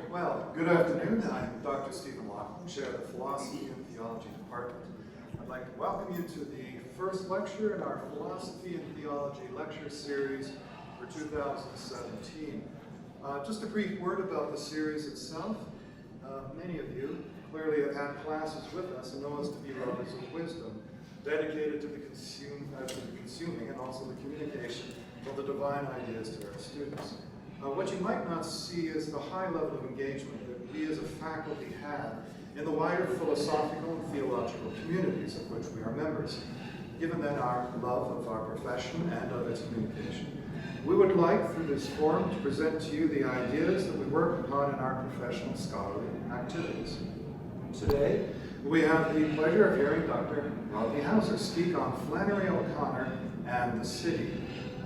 Well, good afternoon. I'm Dr. Stephen Laughlin, Chair of the Philosophy and Theology Department. I'd like to welcome you to the first lecture in our Philosophy and Theology lecture series for 2017. Just a brief word about the series itself. Many of you clearly have had classes with us and know us to be lovers of wisdom, dedicated to the consuming and also the communication of the divine ideas to our students. What you might not see is the high level of engagement that we as a faculty have in the wider philosophical and theological communities of which we are members, given that our love of our profession and of its communication. We would like, through this forum, to present to you the ideas that we work upon in our professional scholarly activities. Today, we have the pleasure of hearing Dr. Rodney Howsare speak on Flannery O'Connor and the city.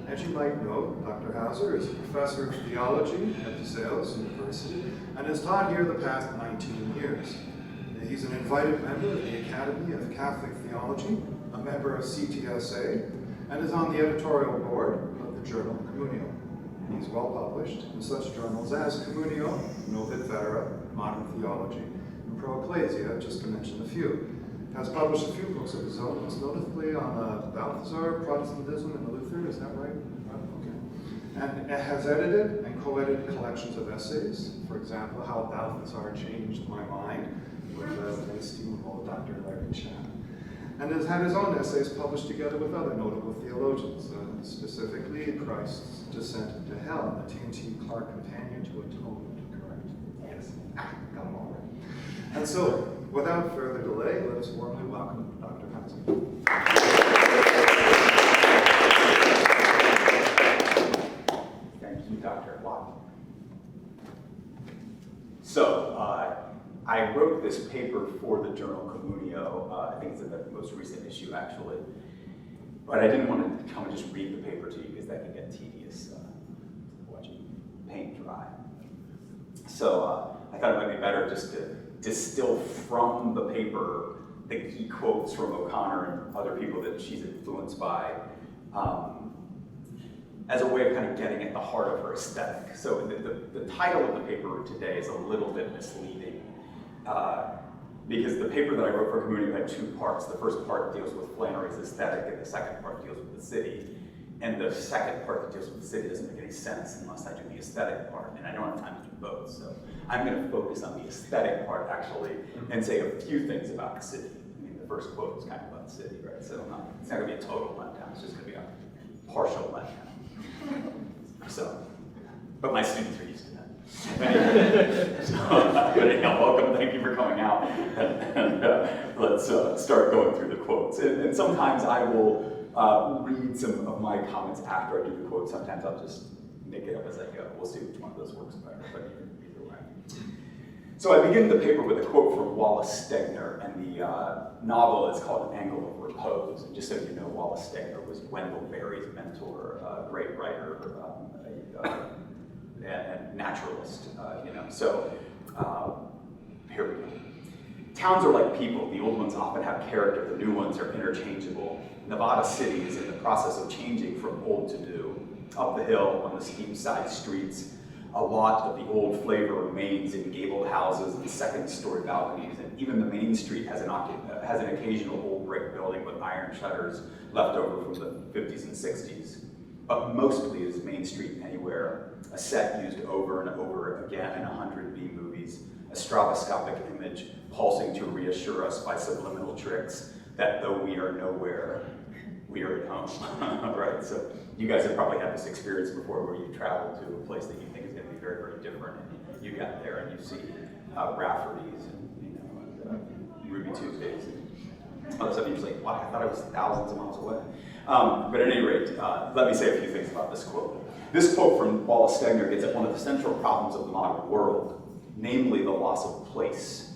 As you might know, Dr. Howsare is a professor of theology at DeSales University and has taught here the past 19 years. He's an invited member of the Academy of Catholic Theology, a member of CTSA, and is on the editorial board of the journal Communio. He's well published in such journals as Communio, Novit Vera, Modern Theology, and Pro Ecclesia, just to mention a few. Has published a few books of his own, most notably on Balthasar, Protestantism, and Luther, is that right? Okay. And has edited and co-edited collections of essays, for example, How Balthasar Changed My Mind, with the estimable Dr. Larry Chan. And has had his own essays published together with other notable theologians, specifically Christ's Descent into Hell, and the T.N.T. Clark Companion to Atonement, correct? Yes. Come on. And so, without further delay, let us warmly welcome Dr. Howsare. Thank you, Dr. Laughlin. So, I wrote this paper for the journal Communio. I think it's in the most recent issue, actually. But I didn't want to come and just read the paper to you because that can get tedious, watching paint dry. So I thought it might be better just to distill from the paper the key quotes from O'Connor and other people that she's influenced by as a way of kind of getting at the heart of her aesthetic. So the title of the paper today is a little bit misleading because the paper that I wrote for Community had two parts. The first part deals with Flannery's aesthetic and the second part deals with the city. And the second part that deals with the city doesn't make any sense unless I do the aesthetic part, and I don't have time to do both. So I'm going to focus on the aesthetic part, actually, and say a few things about the city. I mean, the first quote is kind of about the city, right? So it's not going to be a total letdown, it's just going to be a partial letdown. So, but my students are used to that. But anyhow, welcome, thank you for coming out, and let's start going through the quotes. And sometimes I will read some of my comments after I do the quote. Sometimes I'll just make it up as I go. We'll see which one of those works better, but either way. So I begin the paper with a quote from Wallace Stegner, and the novel is called An Angle of Repose. And just so you know, Wallace Stegner was Wendell Berry's mentor, a great writer, and naturalist, So here we go. Towns are like people. The old ones often have character. The new ones are interchangeable. Nevada City is in the process of changing from old to new. Up the hill on the steep side streets, a lot of the old flavor remains in gabled houses and second-story balconies, and even the main street has an occasional old brick building with iron shutters left over from the 50s and 60s. But mostly is Main Street Anywhere, a set used over and over again in 100 B movies, a stroboscopic image pulsing to reassure us by subliminal tricks that though we are nowhere, we are at home, right? So you guys have probably had this experience before where you travel to a place that you think is going to be very, very different, and you get there and you see Rafferty's and Ruby Tuesdays and other stuff, and you're like, wow, I thought it was thousands of miles away. But at any rate, let me say a few things about this quote. This quote from Wallace Stegner gets at one of the central problems of the modern world, namely the loss of place.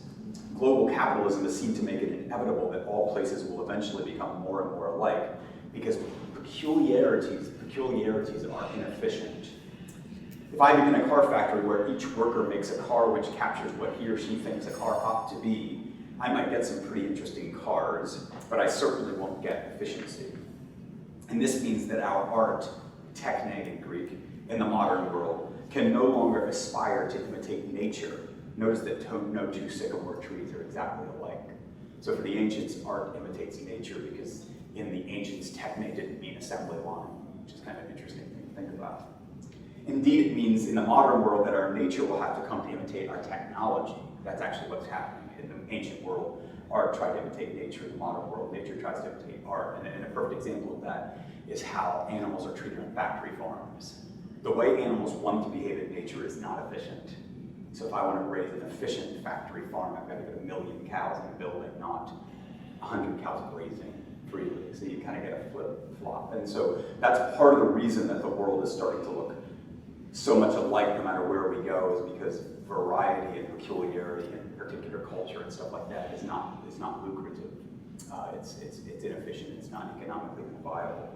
Global capitalism has seemed to make it inevitable that all places will eventually become more and more alike because peculiarities are inefficient. If I begin a car factory where each worker makes a car which captures what he or she thinks a car ought to be, I might get some pretty interesting cars, but I certainly won't get efficiency. And this means that our art, techne in Greek, in the modern world, can no longer aspire to imitate nature. Notice that no two sycamore trees are exactly alike. So for the ancients, art imitates nature because in the ancients, techne didn't mean assembly line, which is kind of an interesting thing to think about. Indeed, it means in the modern world that our nature will have to come to imitate our technology. That's actually what's happening. In the ancient world, art tried to imitate nature. In the modern world, nature tries to imitate art. And a perfect example of that is how animals are treated on factory farms. The way animals want to behave in nature is not efficient. So if I want to raise an efficient factory farm, I've got to get 1 million cows in a building, not 100 cows grazing freely. So you kind of get a flip-flop. And so that's part of the reason that the world is starting to look so much alike no matter where we go, is because variety and peculiarity and particular culture and stuff like that is not lucrative. It's inefficient. It's not economically viable.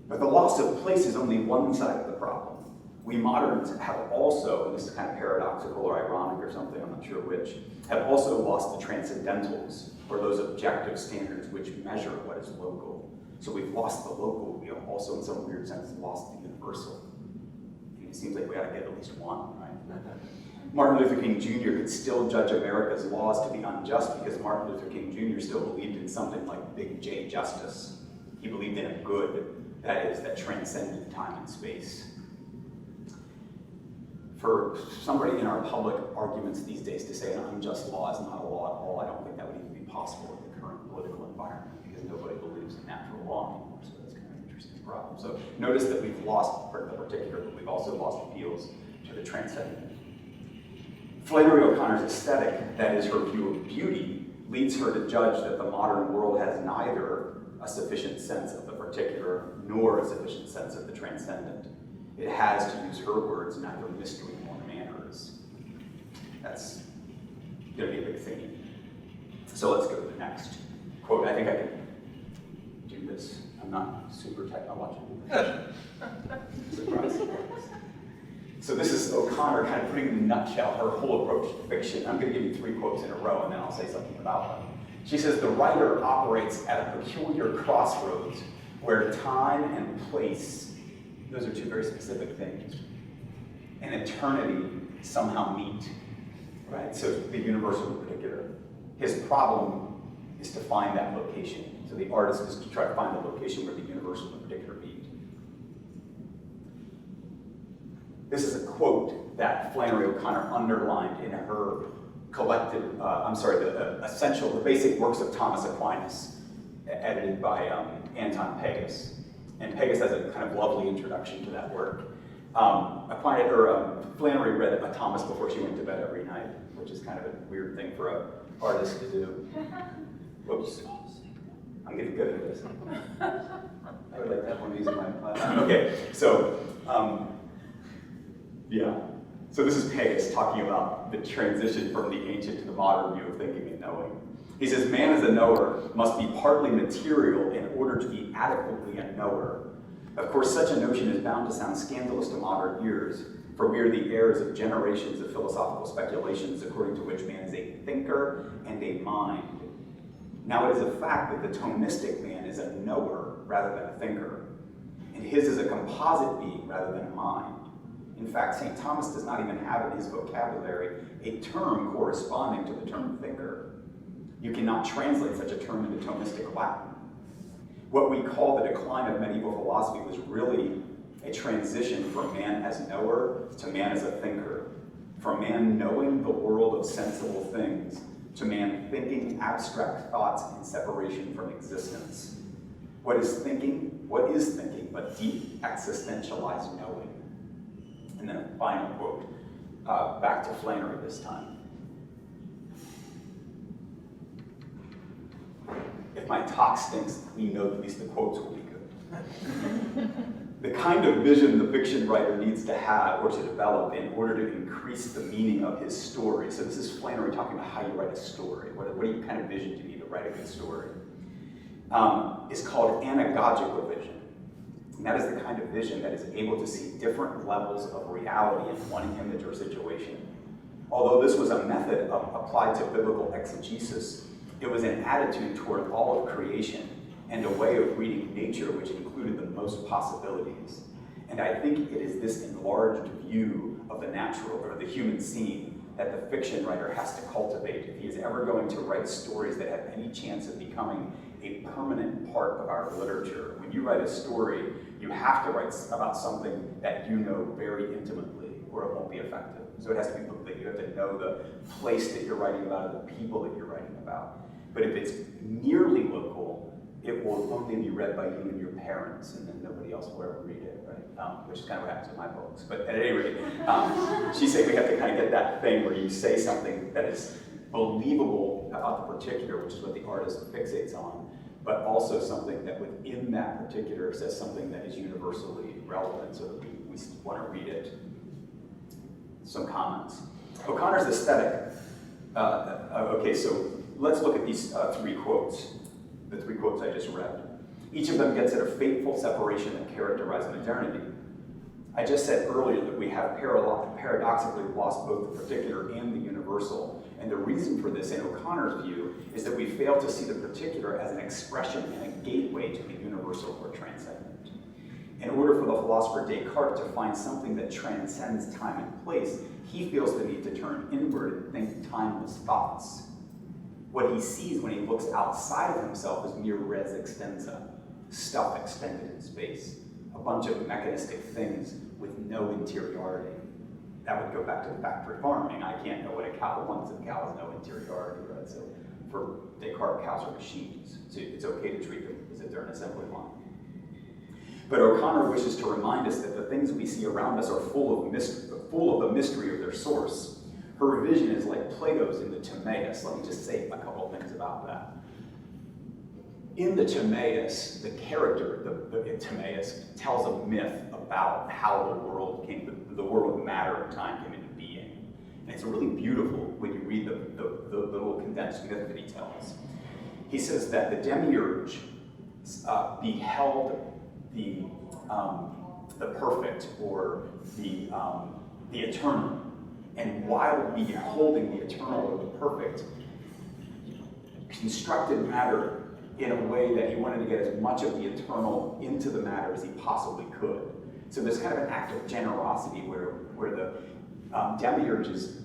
But the loss of place is only one side of the problem. We moderns have also, and this is kind of paradoxical or ironic or something, I'm not sure which, have also lost the transcendentals, or those objective standards which measure what is local. So we've lost the local, we have also in some weird sense lost the universal. And it seems like we ought to get at least one, right? Martin Luther King Jr. could still judge America's laws to be unjust because Martin Luther King Jr. still believed in something like Big J justice. He believed in a good, that transcended time and space. For somebody in our public arguments these days to say an unjust law is not a law at all, I don't think that would even be possible in the current political environment because nobody believes in natural law anymore, so that's kind of an interesting problem. So notice that we've lost the particular, but we've also lost appeals to the transcendent. Flannery O'Connor's aesthetic, that is her view of beauty, leads her to judge that the modern world has neither a sufficient sense of the particular nor a sufficient sense of the transcendent. It has, to use her words, neither mystery nor manners. That's going to be a big theme. So let's go to the next quote. I think I can do this. I'm not super technological. Surprise. So this is O'Connor kind of putting in a nutshell her whole approach to fiction. I'm going to give you 3 quotes in a row and then I'll say something about them. She says, the writer operates at a peculiar crossroads where time and place, those are 2 very specific things, and eternity somehow meet, right? So the universal in particular. His problem is to find that location. So the artist is to try to find the location where the universal in particular meet. This is a quote that Flannery O'Connor underlined in her collected, the basic works of Thomas Aquinas, edited by Anton Pegas. And Pegas has a kind of lovely introduction to that work. Flannery read Thomas before she went to bed every night, which is kind of a weird thing for an artist to do. Whoops. I'm getting good at this. I would like to have one of these in my class. Okay, so, So this is Pegas talking about the transition from the ancient to the modern view of thinking and knowing. He says, man as a knower must be partly material in order to be adequately a knower. Of course, such a notion is bound to sound scandalous to modern ears, for we are the heirs of generations of philosophical speculations according to which man is a thinker and a mind. Now it is a fact that the Thomistic man is a knower rather than a thinker, and his is a composite being rather than a mind. In fact, St. Thomas does not even have in his vocabulary a term corresponding to the term thinker. You cannot translate such a term into Thomistic Latin. What we call the decline of medieval philosophy was really a transition from man as knower to man as a thinker, from man knowing the world of sensible things to man thinking abstract thoughts in separation from existence. What is thinking but deep existentialized knowing? And then a final quote, back to Flannery this time. If my talk stinks, we know at least the quotes will be good. The kind of vision the fiction writer needs to have or to develop in order to increase the meaning of his story. So this is Flannery talking about how you write a story. What kind of vision do you need to write a good story? Is called anagogical vision. And that is the kind of vision that is able to see different levels of reality in one image or situation. Although this was a method applied to biblical exegesis, it was an attitude toward all of creation and a way of reading nature which included the most possibilities. And I think it is this enlarged view of the natural or the human scene that the fiction writer has to cultivate if he is ever going to write stories that have any chance of becoming a permanent part of our literature. When you write a story, you have to write about something that you know very intimately, or it won't be effective. So it has to be that you have to know the place that you're writing about and the people that you're writing about. But if it's merely local, it will only be read by you and your parents, and then nobody else will ever read it, right? Which is kind of what happens with my books. But at any rate, she's saying we have to kind of get that thing where you say something that is believable about the particular, which is what the artist fixates on, but also something that within that particular says something that is universally relevant, so that we want to read it. Some comments. O'Connor's aesthetic. Okay, so let's look at these three quotes. The three quotes I just read. Each of them gets at a fateful separation that characterizes modernity. I just said earlier that we have paradoxically lost both the particular and the universal. And the reason for this, in O'Connor's view, is that we fail to see the particular as an expression and a gateway to the universal or transcendent. In order for the philosopher Descartes to find something that transcends time and place, he feels the need to turn inward and think timeless thoughts. What he sees when he looks outside of himself is mere res extensa, stuff extended in space, a bunch of mechanistic things with no interiority. That would go back to the factory farming. I can't know what a cow wants if cow has no interiority, right? So for Descartes, cows are machines. So it's okay to treat them as if they're an assembly line. But O'Connor wishes to remind us that the things we see around us are full of the mystery of their source. Her vision is like Plato's in the Timaeus. Let me just say a couple of things about that. In the Timaeus, the character, the Timaeus, tells a myth about how the world of matter and time came into being. And it's really beautiful when you read the little condensed myth that he tells. He says that the demiurge beheld the perfect or the eternal, and while beholding the eternal or the perfect, constructed matter in a way that he wanted to get as much of the eternal into the matter as he possibly could. So there's kind of an act of generosity where the demiurge is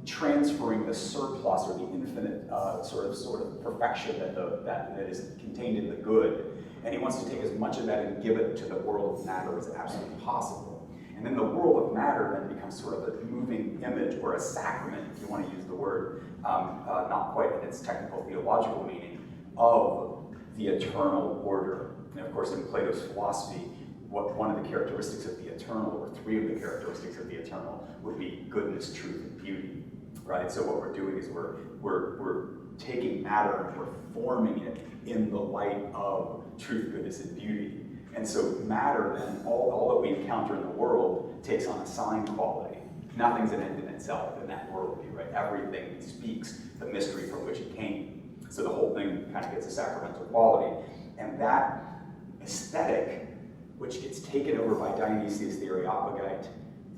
transferring the surplus or the infinite sort of perfection that is contained in the good. And he wants to take as much of that and give it to the world of matter as absolutely possible. And then the world of matter then becomes sort of a moving image or a sacrament, if you want to use the word, not quite in its technical theological meaning, of the eternal order. And of course, in Plato's philosophy, one of the characteristics of the eternal, or three of the characteristics of the eternal, would be goodness, truth, and beauty, right? So what we're doing is we're taking matter and we're forming it in the light of truth, goodness, and beauty. And so matter then, all that we encounter in the world takes on a sign quality. Nothing's an end in itself in that worldview, right? Everything speaks the mystery from which it came. So the whole thing kind of gets a sacramental quality. And that aesthetic, which gets taken over by Dionysius the Areopagite,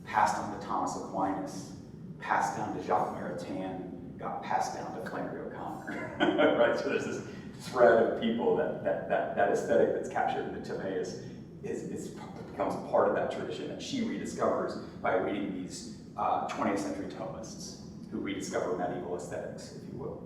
passed on to Thomas Aquinas, passed down to Jacques Maritain, got passed down to Flannery O'Connor, right? So there's this thread of people that aesthetic that's captured in the Timaeus becomes part of that tradition that she rediscovers by reading these 20th century Thomists who rediscover medieval aesthetics, if you will.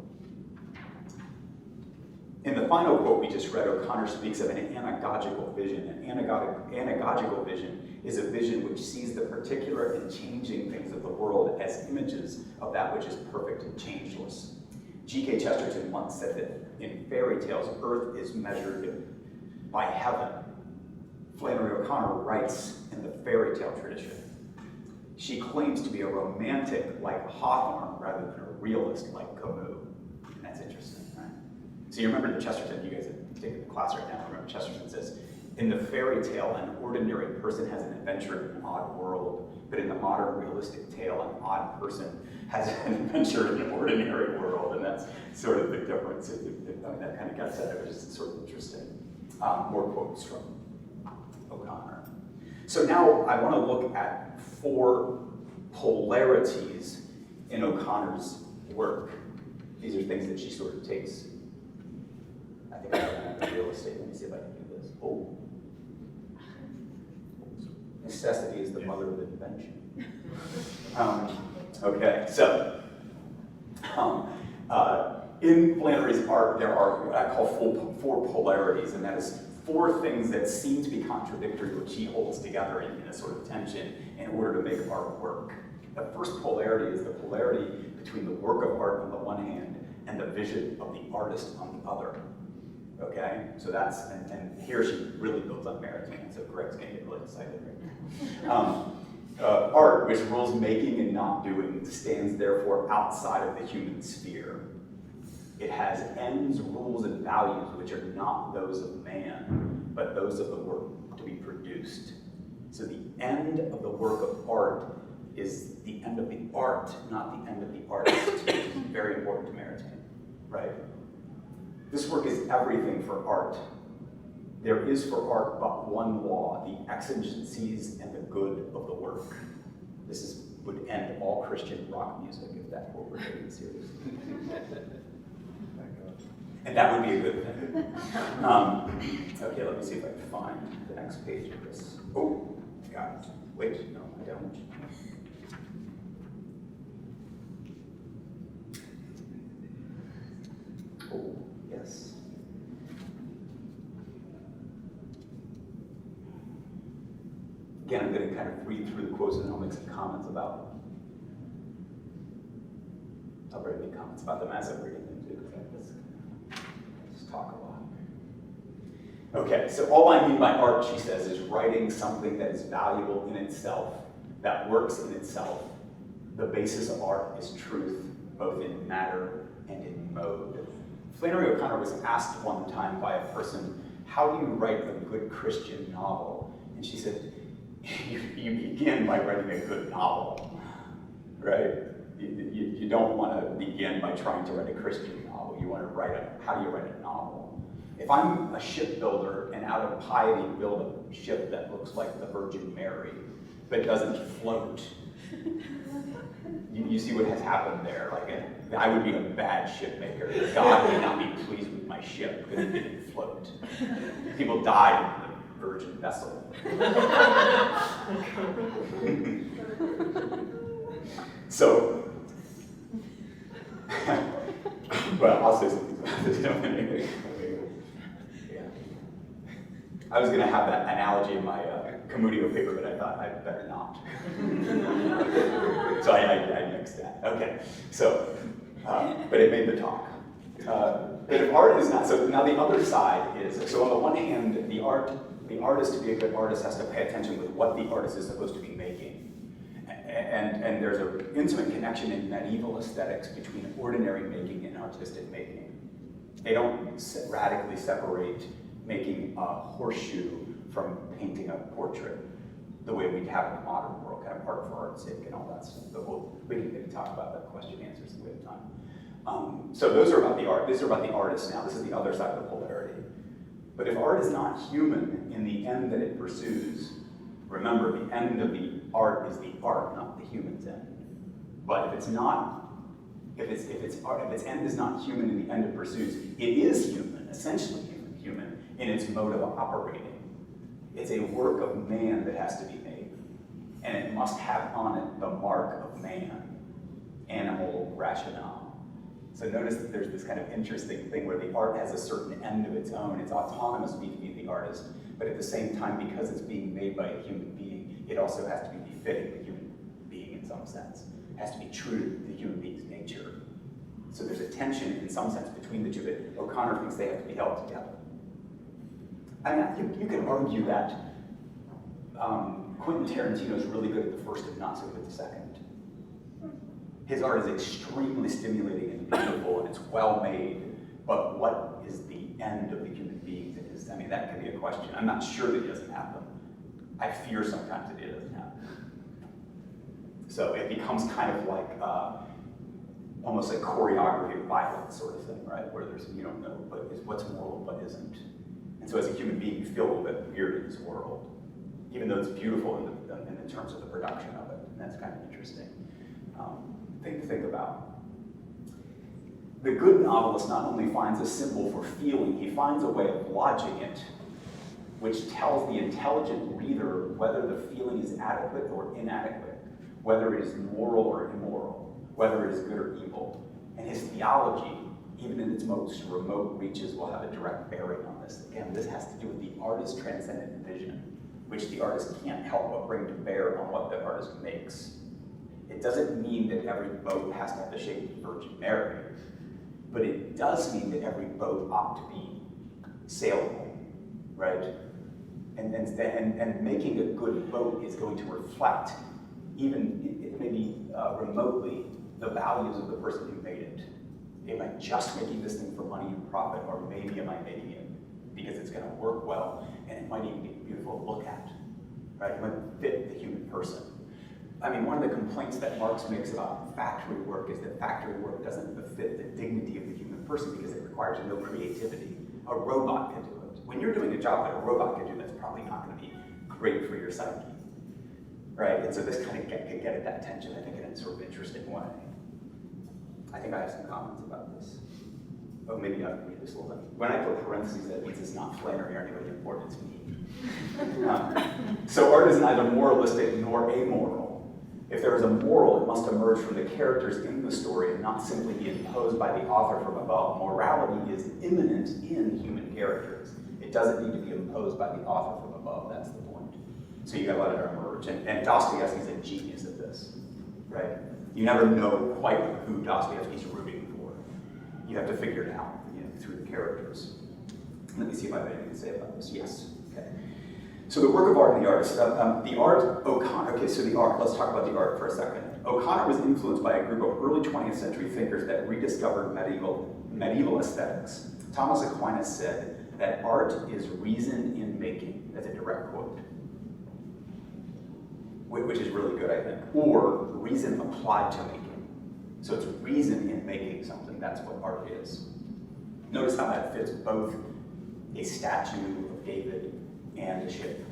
In the final quote we just read, O'Connor speaks of an anagogical vision. An anagogical vision is a vision which sees the particular and changing things of the world as images of that which is perfect and changeless. G.K. Chesterton once said that in fairy tales, earth is measured by heaven. Flannery O'Connor writes in the fairy tale tradition. She claims to be a romantic like Hawthorne rather than a realist like Camus. And that's interesting, right? So you remember the Chesterton, you guys have taken the class right now, remember Chesterton says, in the fairy tale, an ordinary person has an adventure in an odd world, but in the modern realistic tale, an odd person has an adventure in an ordinary world, and that's sort of the difference. That kind of gets at it, which is sort of interesting. More quotes from O'Connor. So now I want to look at 4 polarities in O'Connor's work. These are things that she sort of takes. I think I don't have the real estate. Let me see if I can do this. Oh. necessity is the mother of invention. Okay, so in Flannery's art, there are what I call four polarities, and that is four things that seem to be contradictory, which he holds together in a sort of tension in order to make art work. The first polarity is the polarity between the work of art on the one hand and the vision of the artist on the other. Okay, so that's, and here she really builds up Maritain, so Greg's gonna get really excited right now. Art, which rules making and not doing, stands therefore outside of the human sphere. It has ends, rules, and values which are not those of man, but those of the work to be produced. So the end of the work of art is the end of the art, not the end of the artist, which is very important to Maritain, right? This work is everything for art. There is for art but one law, the exigencies and the good of the work. This would end all Christian rock music if that's what we're taking seriously. And that would be a good thing. Okay, let me see if I can find the next page of this. Oh, got it. Wait, no, I don't. Oh, yes. Again, I'm going to kind of read through the quotes and I'll make some comments about them. I'll really make comments about them as I'm reading them too, because I just talk a lot. Okay, so all I mean by art, she says, is writing something that is valuable in itself, that works in itself. The basis of art is truth, both in matter and in mode. Flannery O'Connor was asked one time by a person, how do you write a good Christian novel? And she said, you begin by writing a good novel, right? You don't want to begin by trying to write a Christian novel. You want to how do you write a novel? If I'm a shipbuilder and out of piety build a ship that looks like the Virgin Mary, but doesn't float, you see what has happened there. Like, I would be a bad ship maker. God would not be pleased with my ship because it didn't float. People died in the Virgin vessel. So, well, I'll say something about this. Yeah. I was going to have that analogy in my Communio paper, but I thought I'd better not. So I nixed that. Okay, so, but it made the talk. But if art is not, so now the other side is, so on the one hand, the artist, to be a good artist, has to pay attention with what the artist is supposed to be making. And there's an intimate connection in medieval aesthetics between ordinary making and artistic making. They don't radically separate making a horseshoe from painting a portrait the way we have in the modern world, kind of art for art's sake and all that stuff. But we can maybe talk about that question and answers if we have time. So those are about the art. These are about the artist now. This is the other side of the polarity. But if art is not human in the end that it pursues, remember, the end of the art is the art, not the human's end. But if it's not, if its end is not human in the end it pursues, it is human, essentially human in its mode of operating. It's a work of man that has to be made, and it must have on it the mark of man, animal rationale. So notice that there's this kind of interesting thing where the art has a certain end of its own. It's autonomous between the artist, but at the same time, because it's being made by a human being, it also has to be befitting the human being in some sense. It has to be true to the human being's nature. So there's a tension in some sense between the two, but O'Connor thinks they have to be held together. I mean, you can argue that Quentin Tarantino is really good at the first and not so good at the second. His art is extremely stimulating and beautiful, and it's well made, but what is the end of the human being that is, I mean, that can be a question. I'm not sure that he doesn't have them. I fear sometimes that he doesn't have them. So it becomes kind of like, almost like choreography of violence sort of thing, right? Where there's, you don't know what's moral, what isn't. And so as a human being, you feel a little bit weird in this world, even though it's beautiful in the terms of the production of it. And that's kind of interesting thing to think about. The good novelist not only finds a symbol for feeling, he finds a way of lodging it which tells the intelligent reader whether the feeling is adequate or inadequate, whether it is moral or immoral, whether it is good or evil. And his theology, even in its most remote reaches, will have a direct bearing on this. Again, this has to do with the artist's transcendent vision, which the artist can't help but bring to bear on what the artist makes. It doesn't mean that every boat has to have the shape of the Virgin Mary, but it does mean that every boat ought to be sailable, right? And making a good boat is going to reflect, even maybe remotely, the values of the person who made it. Am I just making this thing for money and profit, or maybe am I making it because it's going to work well, and it might even be beautiful to look at, right? It might fit the human person. I mean, one of the complaints that Marx makes about factory work is that factory work doesn't befit the dignity of the human person because it requires no creativity. A robot can do it. When you're doing a job that a robot can do, that's probably not going to be great for your psyche, right? And so this kind of can get at that tension, I think, in a sort of interesting way. I think I have some comments about this. Oh, maybe I can read this a little bit. When I put parentheses, that means it's not Flannery or anybody important, it's me. So art is neither moralistic nor amoral. If there is a moral, it must emerge from the characters in the story and not simply be imposed by the author from above. Morality is immanent in human characters. It doesn't need to be imposed by the author from above, that's the point. So you gotta let it emerge. And Dostoevsky's a genius at this, right? You never know quite who Dostoevsky's rooting for. You have to figure it out, through the characters. Let me see if I have anything to say about this. Yes, okay. So the work of art and the artist, O'Connor, okay, so the art, let's talk about the art for a second. O'Connor was influenced by a group of early 20th century thinkers that rediscovered medieval aesthetics. Thomas Aquinas said that art is reason in making. That's a direct quote, which is really good, I think, or reason applied to making. So it's reason in making something, that's what art is. Notice how that fits both a statue of David and a ship.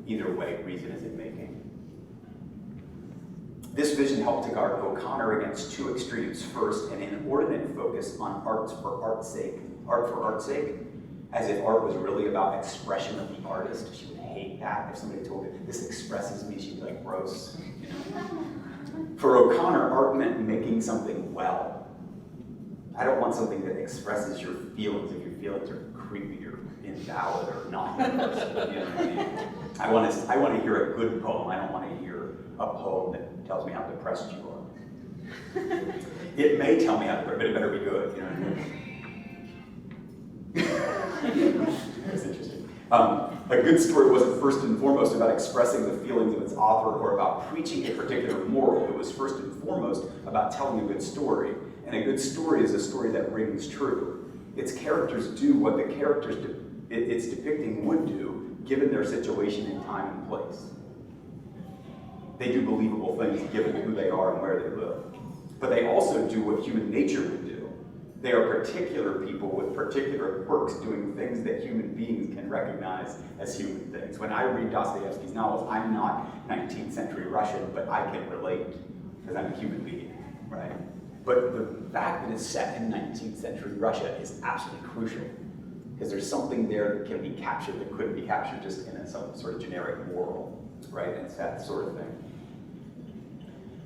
Either way, reason is in making. This vision helped to guard O'Connor against two extremes. First, an inordinate focus on art for art's sake, as if art was really about expression of the artist. She would hate that. If somebody told her, this expresses me, she'd be like, gross. For O'Connor, art meant making something well. I don't want something that expresses your feelings if your feelings are creepy or invalid or not universal. I want to hear a good poem. I don't want to hear a poem that tells me how depressed you are. It may tell me how depressed, but it better be good. That's interesting. A good story wasn't first and foremost about expressing the feelings of its author or about preaching a particular moral. It was first and foremost about telling a good story. And a good story is a story that rings true. Its characters do what the characters it's depicting would do, given their situation in time and place. They do believable things given who they are and where they live. But they also do what human nature would do. They are particular people with particular quirks doing things that human beings can recognize as human things. When I read Dostoevsky's novels, I'm not 19th century Russian, but I can relate because I'm a human being, right? But the fact that it's set in 19th century Russia is absolutely crucial because there's something there that can be captured that couldn't be captured just in some sort of generic moral, right? And it's that sort of thing.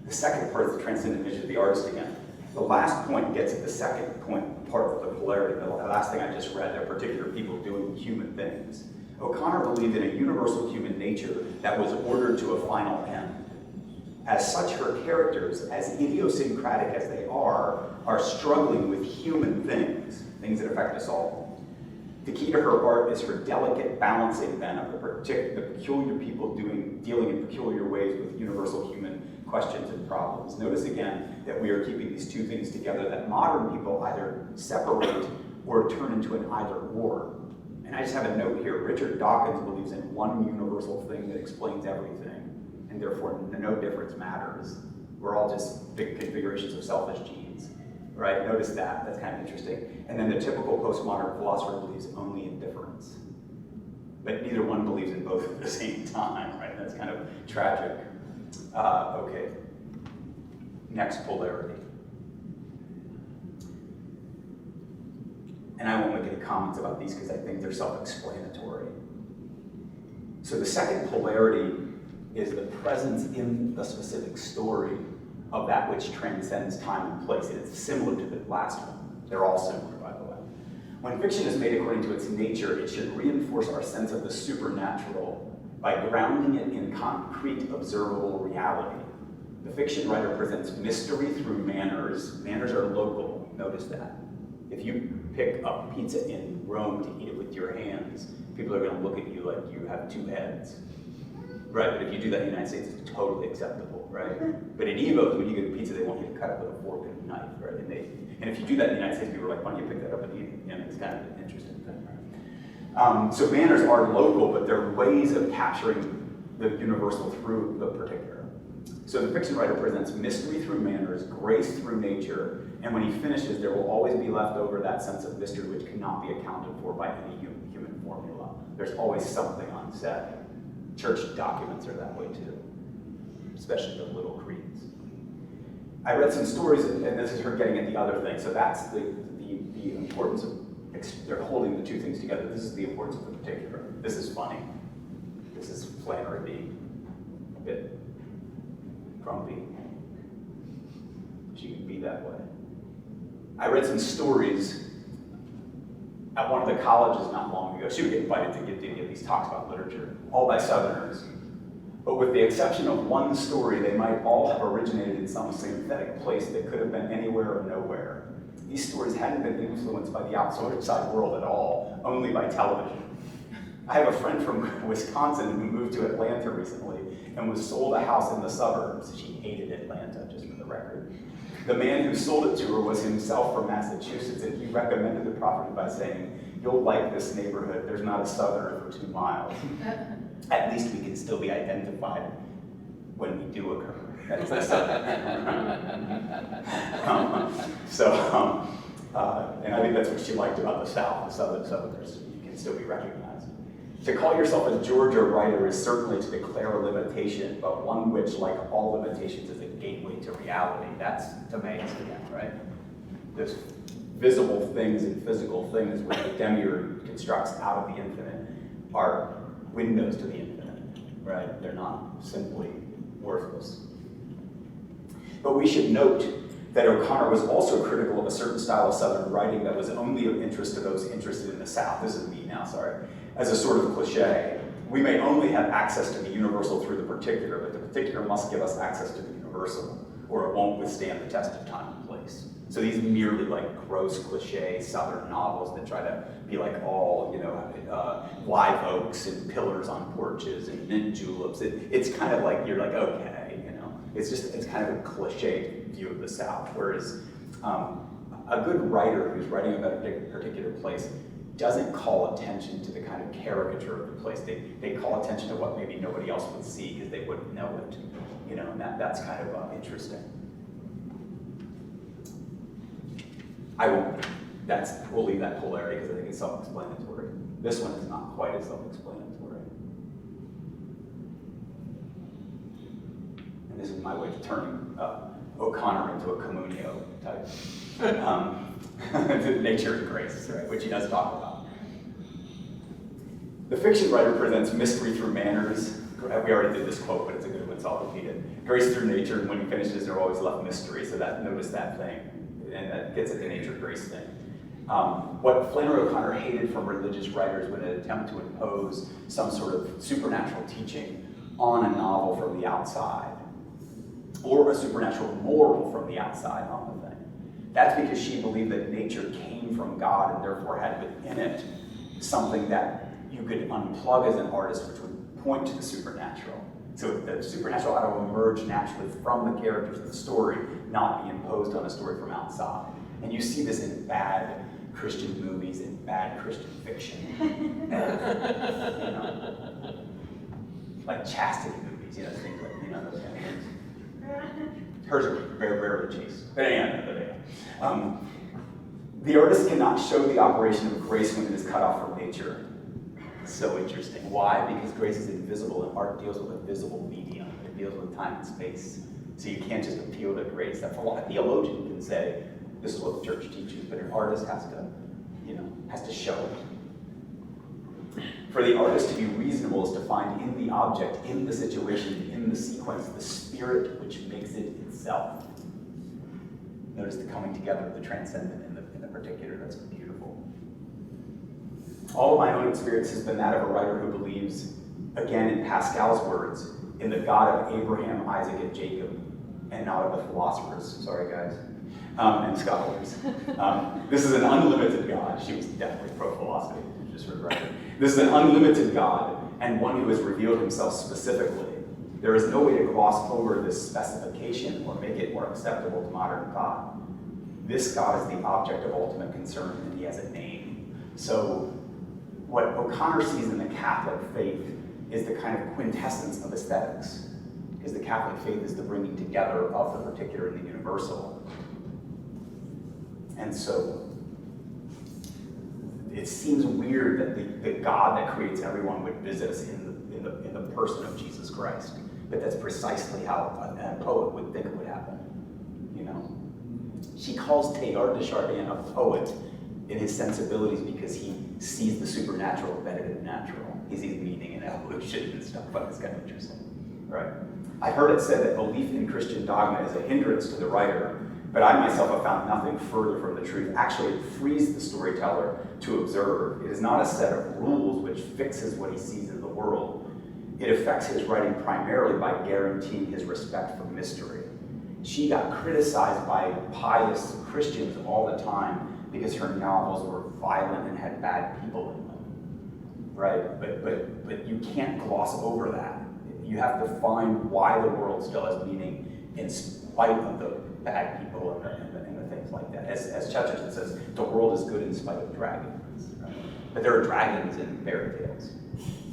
The second part is the transcendent vision of the artist again. The last point gets at the second point, part of the polarity. The last thing I just read, there are particular people doing human things. O'Connor believed in a universal human nature that was ordered to a final end. As such, her characters, as idiosyncratic as they are struggling with human things that affect us all. The key to her art is her delicate balancing then of the peculiar people dealing in peculiar ways with universal human questions and problems. Notice again that we are keeping these two things together, that modern people either separate or turn into an either or. And I just have a note here. Richard Dawkins believes in one universal thing that explains everything, and therefore no difference matters. We're all just big configurations of selfish genes, right? Notice that, that's kind of interesting. And then the typical postmodern philosopher believes only in difference. But neither one believes in both at the same time, right? That's kind of tragic. Okay, next polarity. And I won't make any comments about these because I think they're self-explanatory. So the second polarity is the presence in the specific story of that which transcends time and place. And it's similar to the last one. They're all similar, by the way. When fiction is made according to its nature, it should reinforce our sense of the supernatural by grounding it in concrete, observable reality. The fiction writer presents mystery through manners. Manners are local, notice that. If you pick up pizza in Rome to eat it with your hands, people are going to look at you like you have two heads. Right, but if you do that in the United States, it's totally acceptable, right? But in Evo, when you get a pizza, they want you to cut it with a fork and a knife, right? And if you do that in the United States, people are like, why don't you pick that up and eat it? And it's kind of an interesting thing, right? So manners are local, but they're ways of capturing the universal through the particular. So the fiction writer presents mystery through manners, grace through nature, and when he finishes, there will always be left over that sense of mystery which cannot be accounted for by any human formula. There's always something unsaid. Church documents are that way too, especially the little creeds. I read some stories, and this is her getting at the other thing, so that's the importance of, they're holding the two things together. This is the importance of the particular. This is funny. This is Flannery being a bit grumpy. She can be that way. I read some stories at one of the colleges not long ago. She would get invited to give these talks about literature, all by Southerners. But with the exception of one story, they might all have originated in some synthetic place that could have been anywhere or nowhere. These stories hadn't been influenced by the outside world at all, only by television. I have a friend from Wisconsin who moved to Atlanta recently and was sold a house in the suburbs. She hated Atlanta, just for the record. The man who sold it to her was himself from Massachusetts, and he recommended the property by saying, "You'll like this neighborhood. There's not a Southerner for 2 miles. At least we can still be identified when we do occur." That's the and I think that's what she liked about the South, the Southerners. You can still be recognized. To call yourself a Georgia writer is certainly to declare a limitation, but one which, like all limitations, is a gateway to reality. That's Timaeus again, right? There's visible things and physical things which the demiurge constructs out of the infinite are windows to the infinite, right? They're not simply worthless. But we should note that O'Connor was also critical of a certain style of Southern writing that was only of interest to those interested in the South. This is me now, sorry. As a sort of cliche, we may only have access to the universal through the particular, but the particular must give us access to the universal, or it won't withstand the test of time and place. So these merely like gross cliche Southern novels that try to be like all, live oaks and pillars on porches and mint juleps. It's kind of like, you're like, okay, it's kind of a cliche view of the South. Whereas a good writer who's writing about a particular place doesn't call attention to the kind of caricature of the place. They call attention to what maybe nobody else would see because they wouldn't know it. And that's kind of interesting. We'll leave that polarity because I think it's self-explanatory. This one is not quite as self-explanatory. And this is my way of turning O'Connor into a communio type. Nature and grace, right, which he does talk about. The fiction writer presents mystery through manners. We already did this quote, but it's a good one, so I'll repeat it. Grace through nature, and when he finishes, there always left mystery. So notice that thing, and that gets at the nature-grace thing. What Flannery O'Connor hated from religious writers would attempt to impose some sort of supernatural teaching on a novel from the outside, or a supernatural moral from the outside on the thing. That's because she believed that nature came from God and therefore had within it something that you could unplug as an artist, which would point to the supernatural. So the supernatural ought to emerge naturally from the characters of the story, not be imposed on a story from outside. And you see this in bad Christian movies and bad Christian fiction. Like chastity movies, things like, those kind of things. Hers are very rarely chaste. But anyway, the artist cannot show the operation of grace when it is cut off from nature. It's so interesting. Why? Because grace is invisible and art deals with a visible medium. It deals with time and space. So you can't just appeal to grace. A theologian can say, this is what the church teaches, but an artist has to show it. For the artist to be reasonable is to find in the object, in the situation, in the sequence, the spirit which makes it itself. Notice the coming together of the transcendent in the particular. That's beautiful. All of my own experience has been that of a writer who believes, again in Pascal's words, in the God of Abraham, Isaac, and Jacob, and not of the philosophers. Sorry, guys. And scholars. This is an unlimited God. She was definitely pro-philosophy, just for the record. This is an unlimited God, and one who has revealed himself specifically. There is no way to gloss over this specification or make it more acceptable to modern thought. This God is the object of ultimate concern, and he has a name. So what O'Connor sees in the Catholic faith is the kind of quintessence of aesthetics, because the Catholic faith is the bringing together of the particular and the universal. And so it seems weird that the God that creates everyone would visit us in the person of Jesus Christ. But that's precisely how a poet would think it would happen, you know? She calls Teilhard de Chardin a poet in his sensibilities because he sees the supernatural embedded in the natural. He sees meaning in evolution and stuff, but it's kind of interesting, right? I've heard it said that belief in Christian dogma is a hindrance to the writer, but I myself have found nothing further from the truth. Actually, it frees the storyteller to observe. It is not a set of rules which fixes what he sees in the world. It affects his writing primarily by guaranteeing his respect for mystery. She got criticized by pious Christians all the time because her novels were violent and had bad people in them, right? But you can't gloss over that. You have to find why the world still has meaning in spite of the bad people and the things like that. As Chesterton says, the world is good in spite of dragons, right? But there are dragons in fairy tales,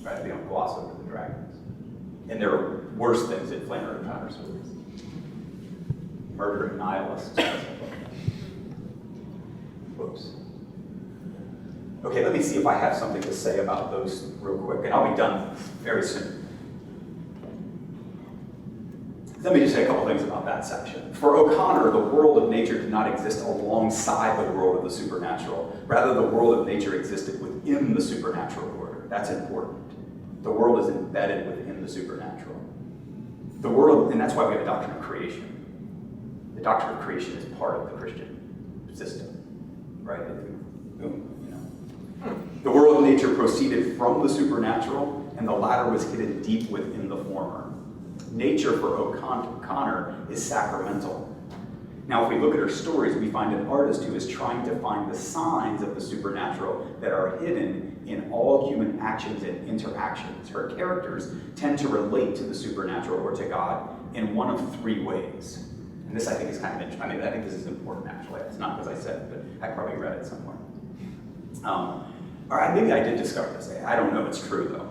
right? We don't gloss over the dragons. And there are worse things in Flannery O'Connor stories. Murdering nihilists. Whoops. Okay, let me see if I have something to say about those real quick, and I'll be done very soon. Let me just say a couple things about that section. For O'Connor, the world of nature did not exist alongside the world of the supernatural. Rather, the world of nature existed within the supernatural order. That's important. The world is embedded within the supernatural. The world, and that's why we have a doctrine of creation. The doctrine of creation is part of the Christian system, right? Boom, you know. The world of nature proceeded from the supernatural, and the latter was hidden deep within the former. Nature for O'Connor is sacramental. Now, if we look at her stories, we find an artist who is trying to find the signs of the supernatural that are hidden in all human actions and interactions. Her characters tend to relate to the supernatural or to God in one of three ways. And this, I think, is kind of interesting. I think this is important, actually. It's not because I said it, but I probably read it somewhere. All right, maybe I did discover this. I don't know if it's true, though.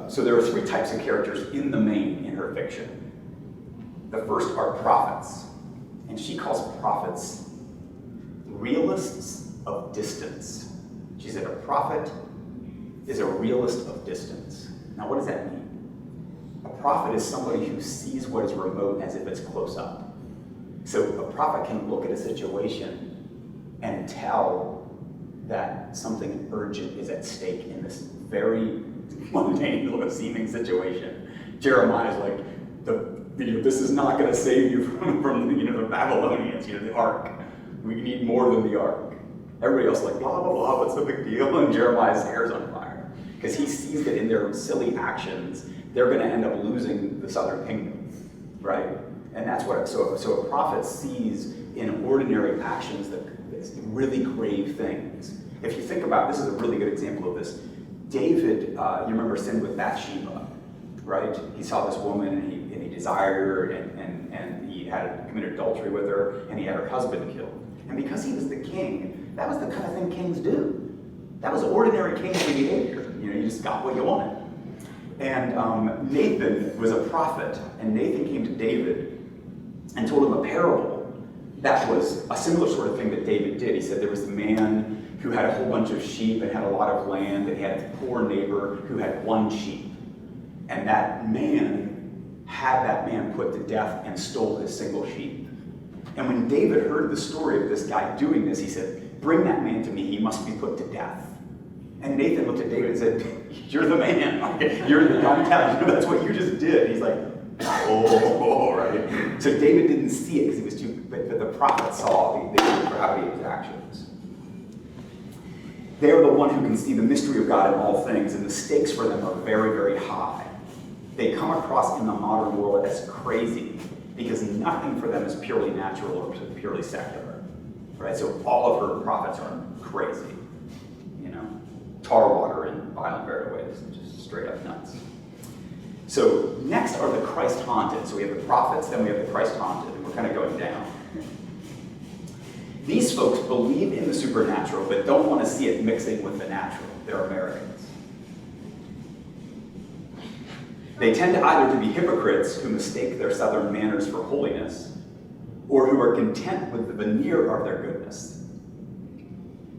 So there are three types of characters in the main in her fiction. The first are prophets, and she calls prophets realists of distance. She said a prophet is a realist of distance. Now, what does that mean? A prophet is somebody who sees what is remote as if it's close up. So a prophet can look at a situation and tell that something urgent is at stake in this very mundane little seeming situation. Jeremiah is like, this is not going to save you from the Babylonians, the ark. We need more than the ark. Everybody else is like, blah, blah, blah, what's the big deal? And Jeremiah's hair's on fire. Because he sees that in their silly actions, they're going to end up losing the southern kingdom, right? And that's what, so a prophet sees in ordinary actions that really grave things. If you think about, this is a really good example of this. David, you remember sinned with Bathsheba, right? He saw this woman and he desired her and he had committed adultery with her and he had her husband killed. And because he was the king, that was the kind of thing kings do. That was ordinary kingly behavior. You just got what you wanted. And Nathan was a prophet, and Nathan came to David and told him a parable that was a similar sort of thing that David did. He said there was a man who had a whole bunch of sheep and had a lot of land, and he had a poor neighbor who had one sheep. And that man had that man put to death and stole his single sheep. And when David heard the story of this guy doing this, he said, bring that man to me, he must be put to death. And Nathan looked at David and said, you're the man. You're the hometown. That's what you just did. He's like, oh, right? So David didn't see it because he was too, but the prophet saw the gravity of his actions. They are the one who can see the mystery of God in all things, and the stakes for them are very, very high. They come across in the modern world as crazy because nothing for them is purely natural or purely secular, right? So all of her prophets are crazy, tar water in violent varied ways, just straight up nuts. So next are the Christ haunted. So we have the prophets, then we have the Christ haunted, and we're kind of going down. These folks believe in the supernatural, but don't want to see it mixing with the natural. They're Americans. They tend either to be hypocrites who mistake their southern manners for holiness, or who are content with the veneer of their goodness,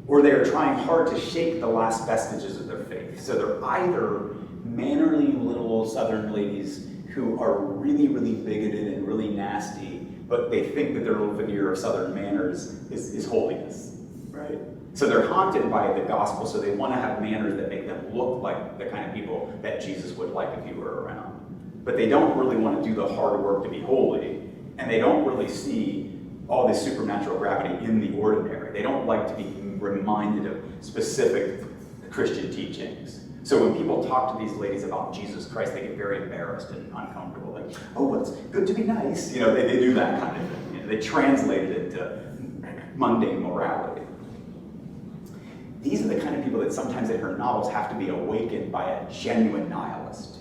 or they are trying hard to shake the last vestiges of their faith. So they're either mannerly little southern ladies who are really, really bigoted and really nasty, but they think that their little veneer of southern manners is holiness, right? So they're haunted by the gospel, so they want to have manners that make them look like the kind of people that Jesus would like if he were around. But they don't really want to do the hard work to be holy, and they don't really see all this supernatural gravity in the ordinary. They don't like to be reminded of specific Christian teachings. So when people talk to these ladies about Jesus Christ, they get very embarrassed and uncomfortable. Like, oh, well, it's good to be nice. They do that kind of thing. They translate it into mundane morality. These are the kind of people that sometimes in her novels have to be awakened by a genuine nihilist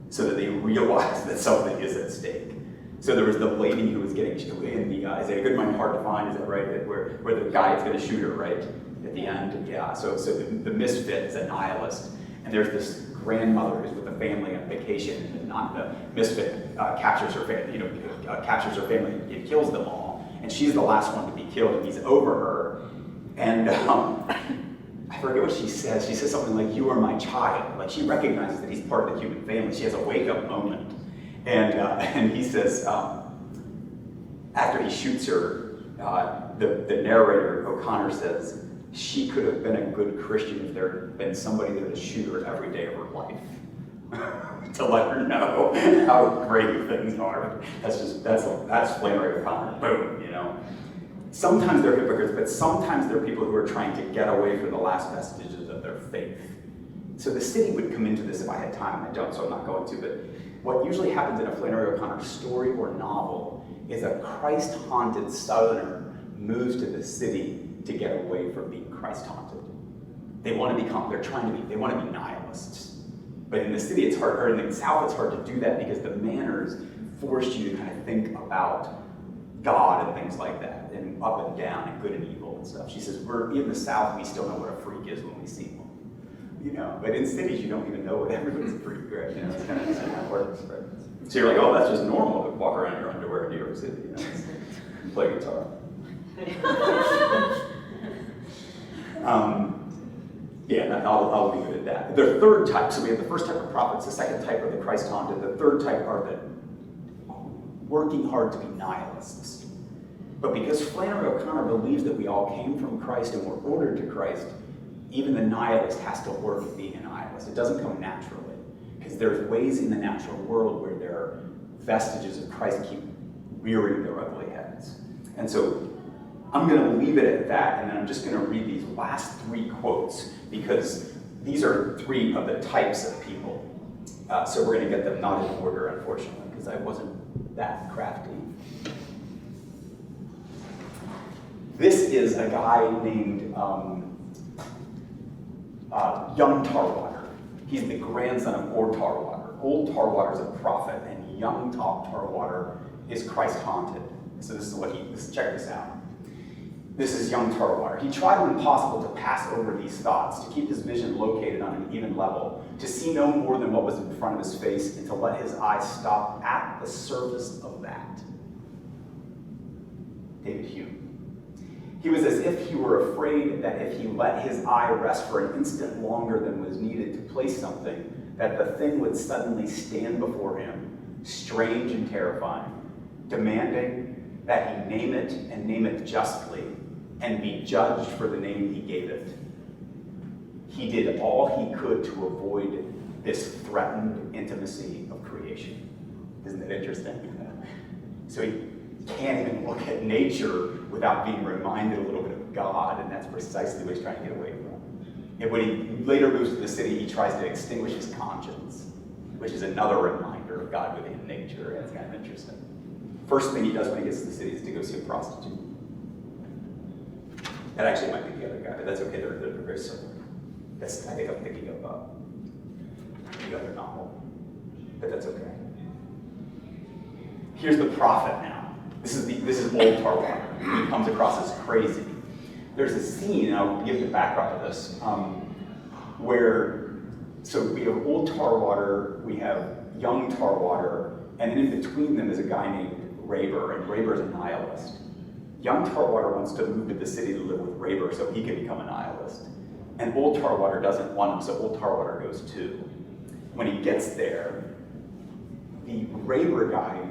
so that they realize that something is at stake. So there was the lady who was getting in the, is it a good mind hard to find, is that right? Where the guy is going to shoot her, right? At the end, yeah. So the misfit is a nihilist. And there's this grandmother who's with the family on vacation, and the misfit captures her family and kills them all. And she's the last one to be killed, and he's over her. And I forget what she says. She says something like, "You are my child." Like, she recognizes that he's part of the human family. She has a wake-up moment. And he says, after he shoots her, the narrator, O'Connor, says, she could have been a good Christian if there had been somebody there to shoot her every day of her life. To let her know how great things are. That's Flannery O'Connor. Boom, Sometimes they're hypocrites, but sometimes they're people who are trying to get away from the last vestiges of their faith. So the city would come into this if I had time, and I don't, so I'm not going to, but what usually happens in a Flannery O'Connor story or novel is a Christ-haunted Southerner moves to the city to get away from being Christ-haunted. They want to be nihilists. But in the city, it's hard, or in the South, it's hard to do that because the manners force you to kind of think about God and things like that, and up and down, and good and evil and stuff. She says, we're in the South, we still know what a freak is when we see one. But in cities, you don't even know what everybody's a freak, right? It's kind of just how it works, right? So you're like, oh, that's just normal to walk around in your underwear in New York City, play guitar. I'll leave it at that. The third type, so we have the first type of prophets, the second type are the Christ-haunted, the third type are the working hard to be nihilists. But because Flannery O'Connor believes that we all came from Christ and were ordered to Christ, even the nihilist has to work at being a nihilist. It doesn't come naturally, because there's ways in the natural world where there are vestiges of Christ keep rearing their ugly heads. And so I'm going to leave it at that, and then I'm just going to read these last three quotes, because these are three of the types of people. So we're going to get them not in order, unfortunately, because I wasn't that crafty. This is a guy named Young Tarwater. He's the grandson of Old Tarwater. Old Tarwater is a prophet, and Young Tarwater is Christ-haunted. So this is check this out. This is Young Tarwater. He tried when possible to pass over these thoughts, to keep his vision located on an even level, to see no more than what was in front of his face, and to let his eyes stop at the surface of that. David Hume. He was as if he were afraid that if he let his eye rest for an instant longer than was needed to place something, that the thing would suddenly stand before him, strange and terrifying, demanding that he name it and name it justly, and be judged for the name he gave it. he did all he could to avoid this threatened intimacy of creation. Isn't that interesting? So he can't even look at nature without being reminded a little bit of God, and that's precisely what he's trying to get away from. And when he later moves to the city, he tries to extinguish his conscience, which is another reminder of God within nature. It's kind of interesting. First thing he does when he gets to the city is to go see a prostitute. That actually might be the other guy, but that's okay. They're very similar. I think I'm thinking of the other novel, but that's okay. Here's the prophet now. This is old Tarwater. He comes across as crazy. There's a scene, and I'll give the background to this, so we have old Tarwater, we have young Tarwater, and then in between them is a guy named Raber, and Raber's a nihilist. Young Tarwater wants to move to the city to live with Raber so he can become a nihilist. And old Tarwater doesn't want him, so old Tarwater goes too. When he gets there, the Raber guy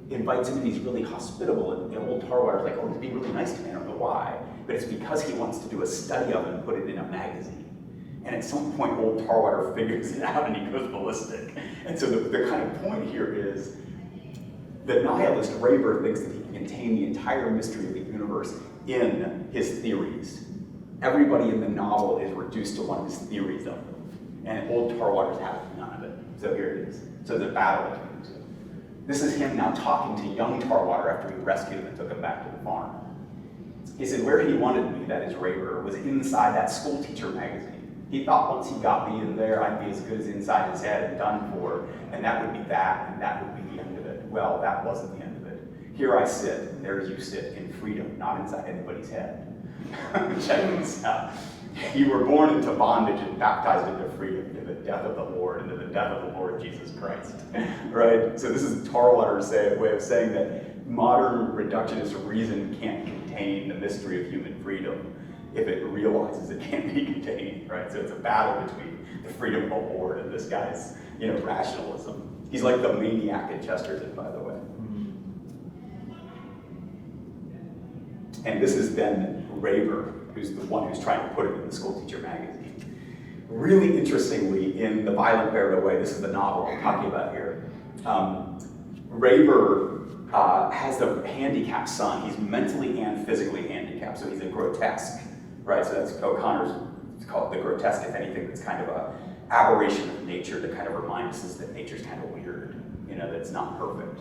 invites him and he's really hospitable, and old Tarwater's like, oh, he's being really nice to me, I don't know why. But it's because he wants to do a study of it and put it in a magazine. And at some point, old Tarwater figures it out and he goes ballistic. And so the kind of point here is, the nihilist Raber thinks that he can contain the entire mystery of the universe in his theories. Everybody in the novel is reduced to one of his theories of them. And old Tarwater's having none of it. So here it is. So the battle between the two. This is him now talking to young Tarwater after he rescued him and took him back to the farm. He said, where he wanted me, that is Raber, was inside that school teacher magazine. He thought once he got me in there, I'd be as good as inside his head and done for, and that would be that, and that would be the end of it. Well, that wasn't the end of it. Here I sit, and there you sit, in freedom, not inside anybody's head. Check this out. You were born into bondage and baptized into freedom, to the death of the Lord, and to the death of the Lord Jesus Christ. Right? So this is Tarwater's way of saying that modern reductionist reason can't contain the mystery of human freedom if it realizes it can't be contained, right? So it's a battle between the freedom of the Lord and this guy's, rationalism. He's like the maniac in Chesterton, by the way. And this is then Raber, who's the one who's trying to put it in the school teacher magazine. Really interestingly, in The Violent Buried Away, this is the novel I'm talking about here, Raber has a handicapped son. He's mentally and physically handicapped, so he's a grotesque, right? So that's O'Connor's, it's called the grotesque, if anything, that's kind of a aberration of nature that kind of reminds us that nature's kind of weird, that it's not perfect.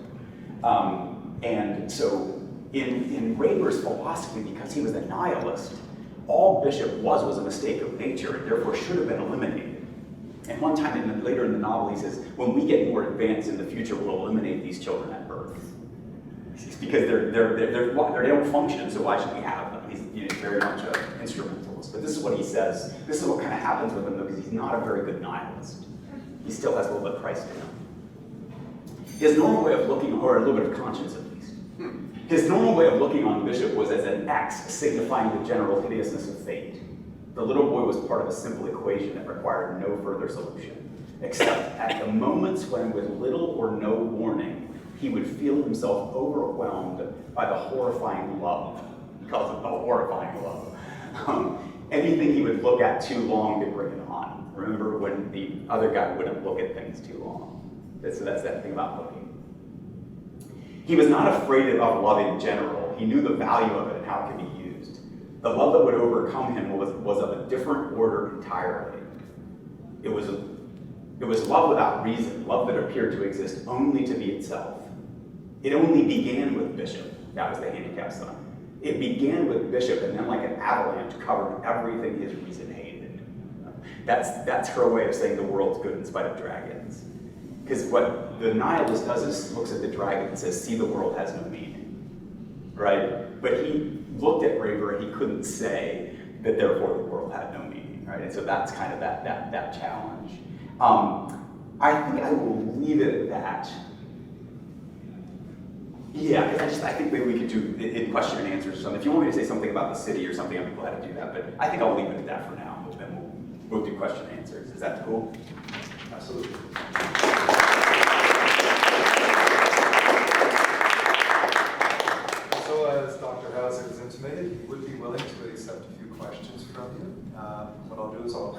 And so in Raber's philosophy, because he was a nihilist, all Bishop was a mistake of nature, and therefore should have been eliminated. And one time later in the novel, he says, when we get more advanced in the future, we'll eliminate these children at birth. It's because they don't function, so why should we have them? He's very much an instrumentalist. But this is what he says. This is what kind of happens with him, though, because he's not a very good nihilist. He still has a little bit of Christ in him. His normal way of looking, or a little bit of conscience at least, his normal way of looking on Bishop was as an X signifying the general hideousness of fate. The little boy was part of a simple equation that required no further solution, except at the moments when, with little or no warning, he would feel himself overwhelmed by the horrifying love. He calls it the horrifying love. Anything he would look at too long to bring it on. Remember when the other guy wouldn't look at things too long. So that's that thing about looking. He was not afraid of love in general. He knew the value of it and how it could be used. The love that would overcome him was of a different order entirely. It was love without reason, love that appeared to exist only to be itself. It only began with Bishop. That was the handicapped son. It began with Bishop, and then like an avalanche covered everything his reason hated. That's her way of saying the world's good in spite of dragons. Because what the nihilist does is looks at the dragon and says, see, the world has no meaning, right? But he looked at Raber and he couldn't say that therefore the world had no meaning, right? And so that's kind of that challenge. I think I will leave it at that. Yeah, I think maybe we could do in question and answers or something. If you want me to say something about the city or something, I'd be glad to do that. But I think I'll leave it at that for now. But then we'll do question and answers. Is that cool? Absolutely. So as Dr. Howsare has intimated, he would be willing to accept a few questions from you. What I'll do is I'll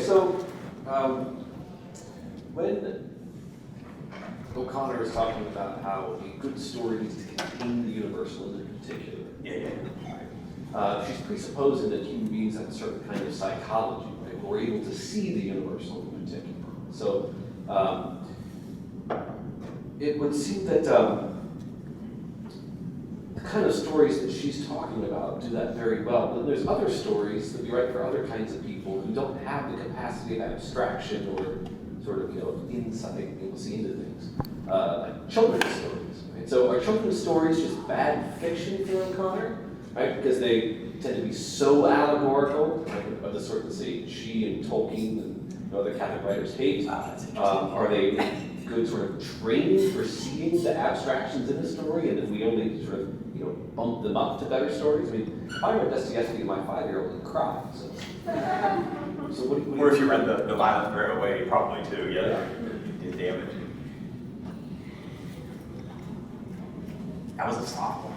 so when O'Connor is talking about how a good story needs to contain the universal in particular, she's presupposing that human beings have a certain kind of psychology, right? We're able to see the universal in particular. So it would seem that the kind of stories that she's talking about do that very well. But there's other stories that we write for other kinds of people who don't have the capacity of abstraction or sort of, insight, being able to see into things, like children's stories. Right? So are children's stories just bad fiction for O'Connor, right? Because they tend to be so allegorical, right? Of the sort that, say, she and Tolkien and other Catholic writers hate. Are they good sort of training for seeing the abstractions in the story, and then we only sort of bump them up to better stories? I mean, if I read Dostoevsky to my 5-year-old, he'd cry. So what do you? Or if you read the Violent Away, probably too. Yeah. Did damage. That was a softball.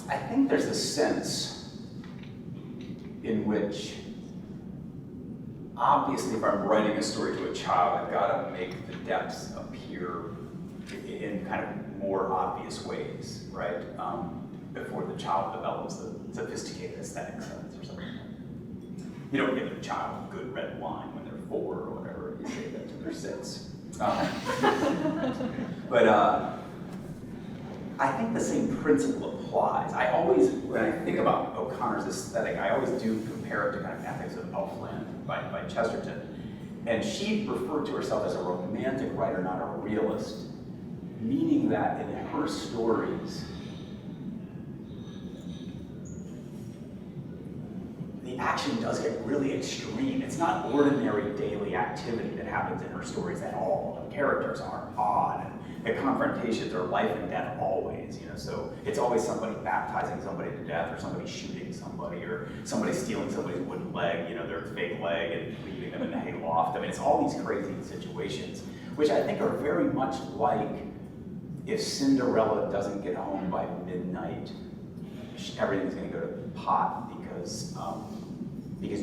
I think there's a sense in which, obviously, if I'm writing a story to a child, I've got to make the depths appear in kind of more obvious ways, right? Before the child develops the sophisticated aesthetic sense or something. You don't give a child good red wine when they're 4 or whatever. You say that to their 6. But I think the same principle applies. I always, when I think about O'Connor's aesthetic, I always do compare it to kind of Ethics of Elfland by Chesterton. And she referred to herself as a romantic writer, not a realist, meaning that in her stories, the action does get really extreme. It's not ordinary daily activity that happens in her stories at all. The characters are odd, and the confrontations are life and death always, so it's always somebody baptizing somebody to death, or somebody shooting somebody, or somebody stealing somebody's wooden leg, their fake leg, and leaving them in the hayloft. I mean, it's all these crazy situations, which I think are very much like if Cinderella doesn't get home by midnight, everything's going to go to pot because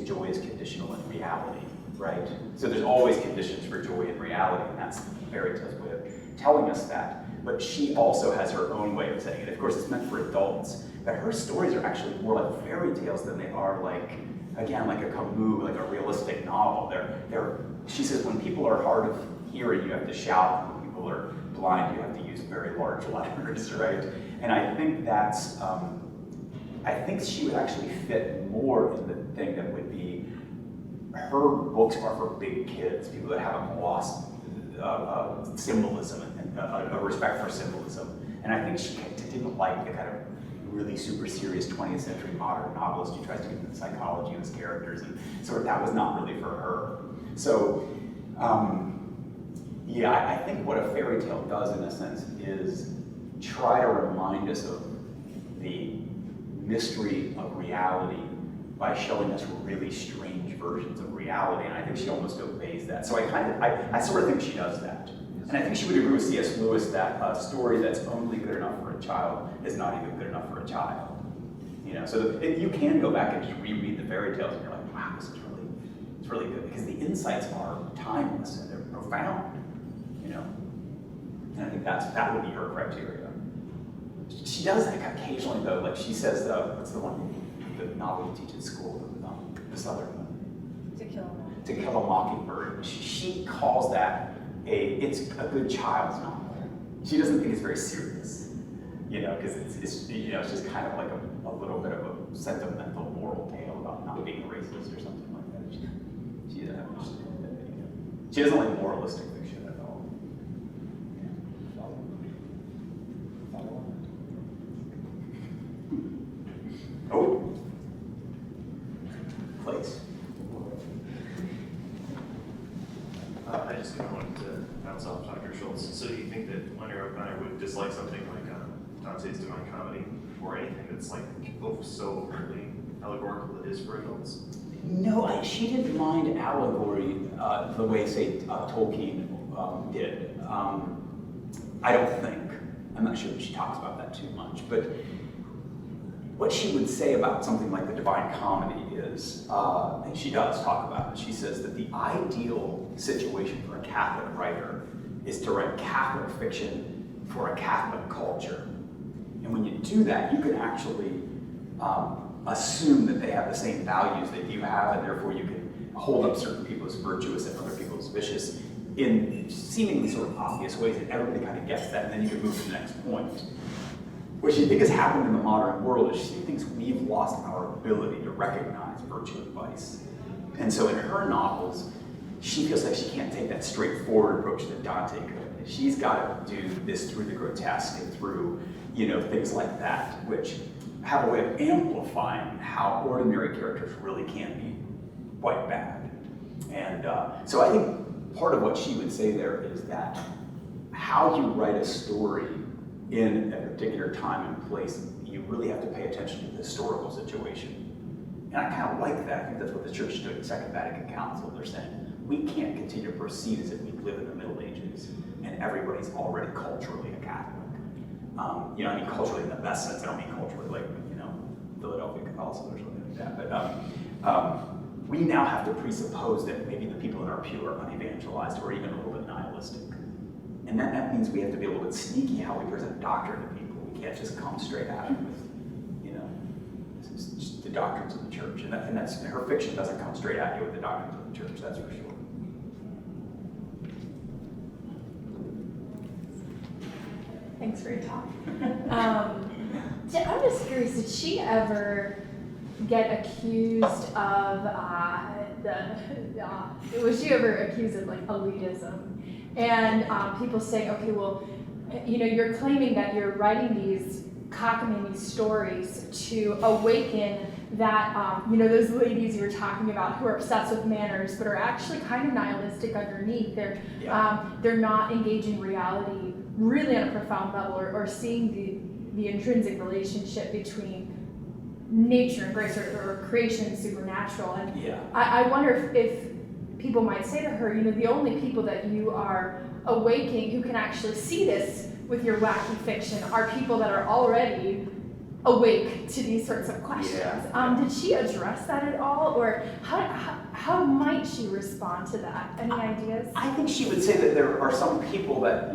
joy is conditional in reality, right? So there's always conditions for joy in reality, and that's fairy tale's way of telling us that. But she also has her own way of saying it. Of course, it's meant for adults, but her stories are actually more like fairy tales than they are like a Camus, like a realistic novel. She says, when people are hard of hearing, you have to shout. When people are blind, you have to use very large letters, right? And I think that's, I think she would actually fit more in the thing that would be, her books are for big kids, people that haven't lost symbolism and a respect for symbolism. And I think she didn't like the kind of really super serious 20th century modern novelist who tries to get into the psychology of his characters, and sort of that was not really for her. So, I think what a fairy tale does in a sense is try to remind us of the mystery of reality by showing us really strange versions of reality, and I think she almost obeys that. So I sort of think she does that. And I think she would agree with C.S. Lewis that a story that's only good enough for a child is not even good enough for a child. So you can go back and just reread the fairy tales and you're like, wow, it's really good, because the insights are timeless and they're profound, And I think that would be her criteria. She does that occasionally though, like she says, what's the novel you teach at school, the Southern one? To Kill a Mockingbird. She calls that it's a good child's novel. She doesn't think it's very serious, because it's just kind of like a little bit of a sentimental moral tale about not being racist or something like that. She doesn't like moralistic fiction at all. Oh, place. I just kind of wanted to bounce off Dr. Schultz. So do you think that Flannery O'Connor would dislike something like Dante's Divine Comedy, or anything that's like so overtly allegorical it is for adults? No, she didn't mind allegory the way, say, Tolkien did. I don't think. I'm not sure that she talks about that too much, but what she would say about something like the Divine Comedy is, and she does talk about it, she says that the ideal situation for a Catholic writer is to write Catholic fiction for a Catholic culture. And when you do that, you can actually assume that they have the same values that you have, and therefore you can hold up certain people as virtuous and other people as vicious in seemingly sort of obvious ways, and everybody kind of gets that, and then you can move to the next point. What she thinks has happened in the modern world is she thinks we've lost our ability to recognize virtue and vice. And so in her novels, she feels like she can't take that straightforward approach that Dante could. She's got to do this through the grotesque and through, things like that, which have a way of amplifying how ordinary characters really can be quite bad. And so I think part of what she would say there is that how you write a story in a particular time and place, you really have to pay attention to the historical situation. And I kind of like that. I think that's what the church did in the Second Vatican Council. They're saying, we can't continue to proceed as if we live in the Middle Ages and everybody's already culturally a Catholic. I mean culturally in the best sense. I don't mean culturally like, Philadelphia Catholicism or something like that. But we now have to presuppose that maybe the people in our pew are unevangelized or even a little bit nihilistic. And that means we have to be a little bit sneaky how we present doctrine to people. We can't just come straight at it with, just the doctrines of the church. And that's her fiction doesn't come straight at you with the doctrines of the church, that's for sure. Thanks for your talk. I'm just curious, did she ever get accused of was she ever accused of like elitism? And people say, okay, well, you're claiming that you're writing these cockamamie stories to awaken that, those ladies you were talking about who are obsessed with manners but are actually kind of nihilistic underneath. They're not engaging reality really on a profound level or seeing the intrinsic relationship between nature and grace or creation and supernatural. And I wonder if people might say to her, the only people that you are awaking who can actually see this with your wacky fiction are people that are already awake to these sorts of questions. Did she address that at all, or how might she respond to that? Any ideas? I think she would say that there are some people that,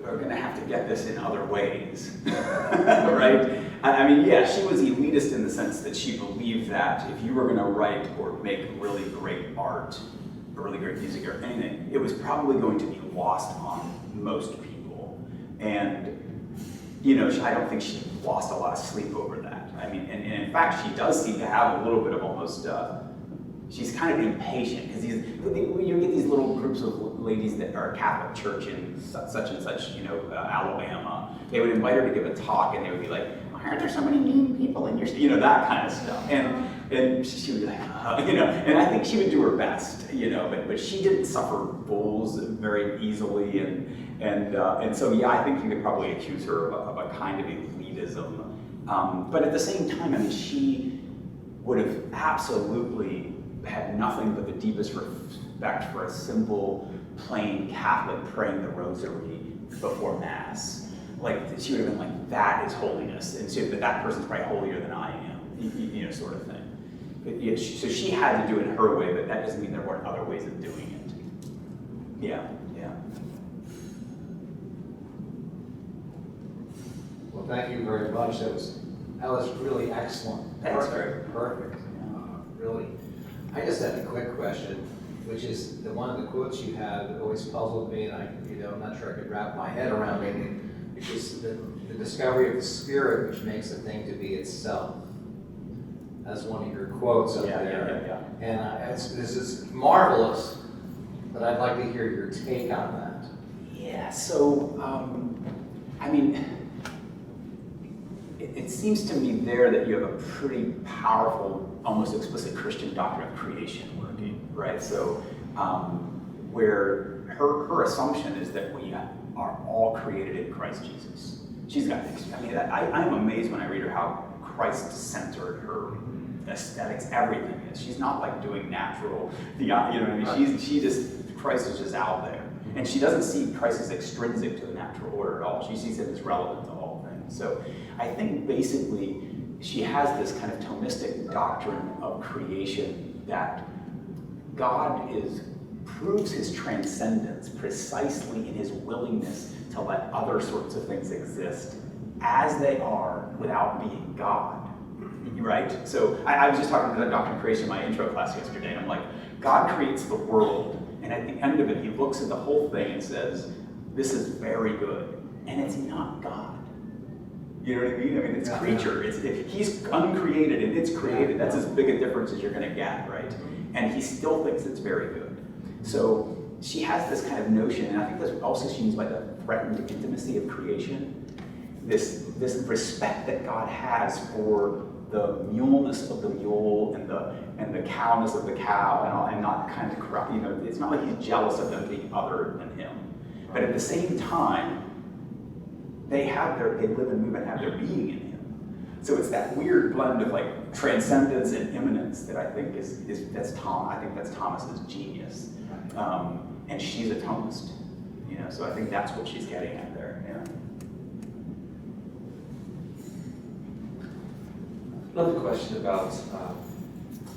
are going to have to get this in other ways, right? I mean, she was elitist in the sense that she believed that if you were going to write or make really great art, or really great music or anything, it was probably going to be lost on most people. And, I don't think she lost a lot of sleep over that. I mean, and in fact, she does seem to have a little bit of almost, she's kind of impatient, because you get these little groups of ladies that are Catholic church in such and such, Alabama. They would invite her to give a talk, and they would be like, aren't there so many mean people in your, that kind of stuff. And she would be like, and I think she would do her best, but she didn't suffer bulls very easily, and so I think you could probably accuse her of a kind of elitism. But at the same time, I mean, she would have absolutely had nothing but the deepest respect for a simple, plain Catholic praying the rosary before Mass. Like, she would have been like, that is holiness, and so that person's probably holier than I am, sort of thing. But, so she had to do it her way, but that doesn't mean there weren't other ways of doing it. Yeah. Well, thank you very much. That was really excellent. Thanks, Perfect. Really. I just had a quick question, which is one of the quotes you have that always puzzled me, and I'm not sure I could wrap my head around it, which is the discovery of the spirit, which makes a thing to be itself. That's one of your quotes up there. And this is marvelous, but I'd like to hear your take on that. Yeah, so, I mean, it seems to me there that you have a pretty powerful, almost explicit Christian doctrine of creation working, right? So, where her assumption is that we are all created in Christ Jesus. She's got things, I'm amazed when I read her how Christ-centered her aesthetics, everything is. She's not like doing natural, she just, Christ is just out there. And she doesn't see Christ as extrinsic to the natural order at all. She sees it as relevant to all things. So I think basically she has this kind of Thomistic doctrine of creation that God proves his transcendence precisely in his willingness to let other sorts of things exist as they are without being God. Right? So I was just talking about doctrine of creation in my intro class yesterday, and I'm like, God creates the world, and at the end of it, he looks at the whole thing and says, this is very good, and it's not God. You know what I mean? I mean, it's creature. He's uncreated, and it's created. That's as big a difference as you're going to get, right? And he still thinks it's very good. So she has this kind of notion, and I think that's also she means by the threatened intimacy of creation, this respect that God has for the muleness of the mule and the cowness of the cow, and all, and not kind of corrupt. You know, it's not like he's jealous of them being other than him, but at the same time, they live and move and have their being in him. So it's that weird blend of like transcendence and immanence that I think that's Thomas's genius, and she's a Thomist. You know, so I think that's what she's getting at there. Yeah. Another question about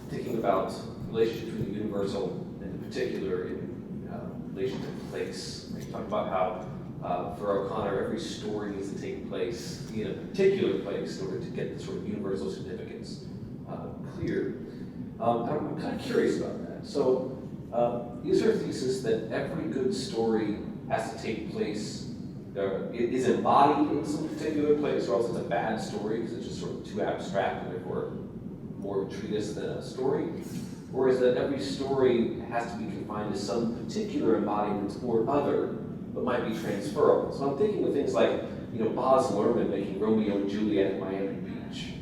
thinking about the relationship between the universal and in particular in relation to place. You talk about how for O'Connor, every story needs to take place in a particular place in order to get the sort of universal significance clear. I'm kind of curious about that. So is there a thesis that every good story has to take place, is embodied in some particular place, or else it's a bad story because it's just sort of too abstract and therefore more of a treatise than a story? Or is that every story has to be confined to some particular embodiment or other, but might be transferable? So I'm thinking of things like, Baz Luhrmann making Romeo and Juliet at Miami Beach.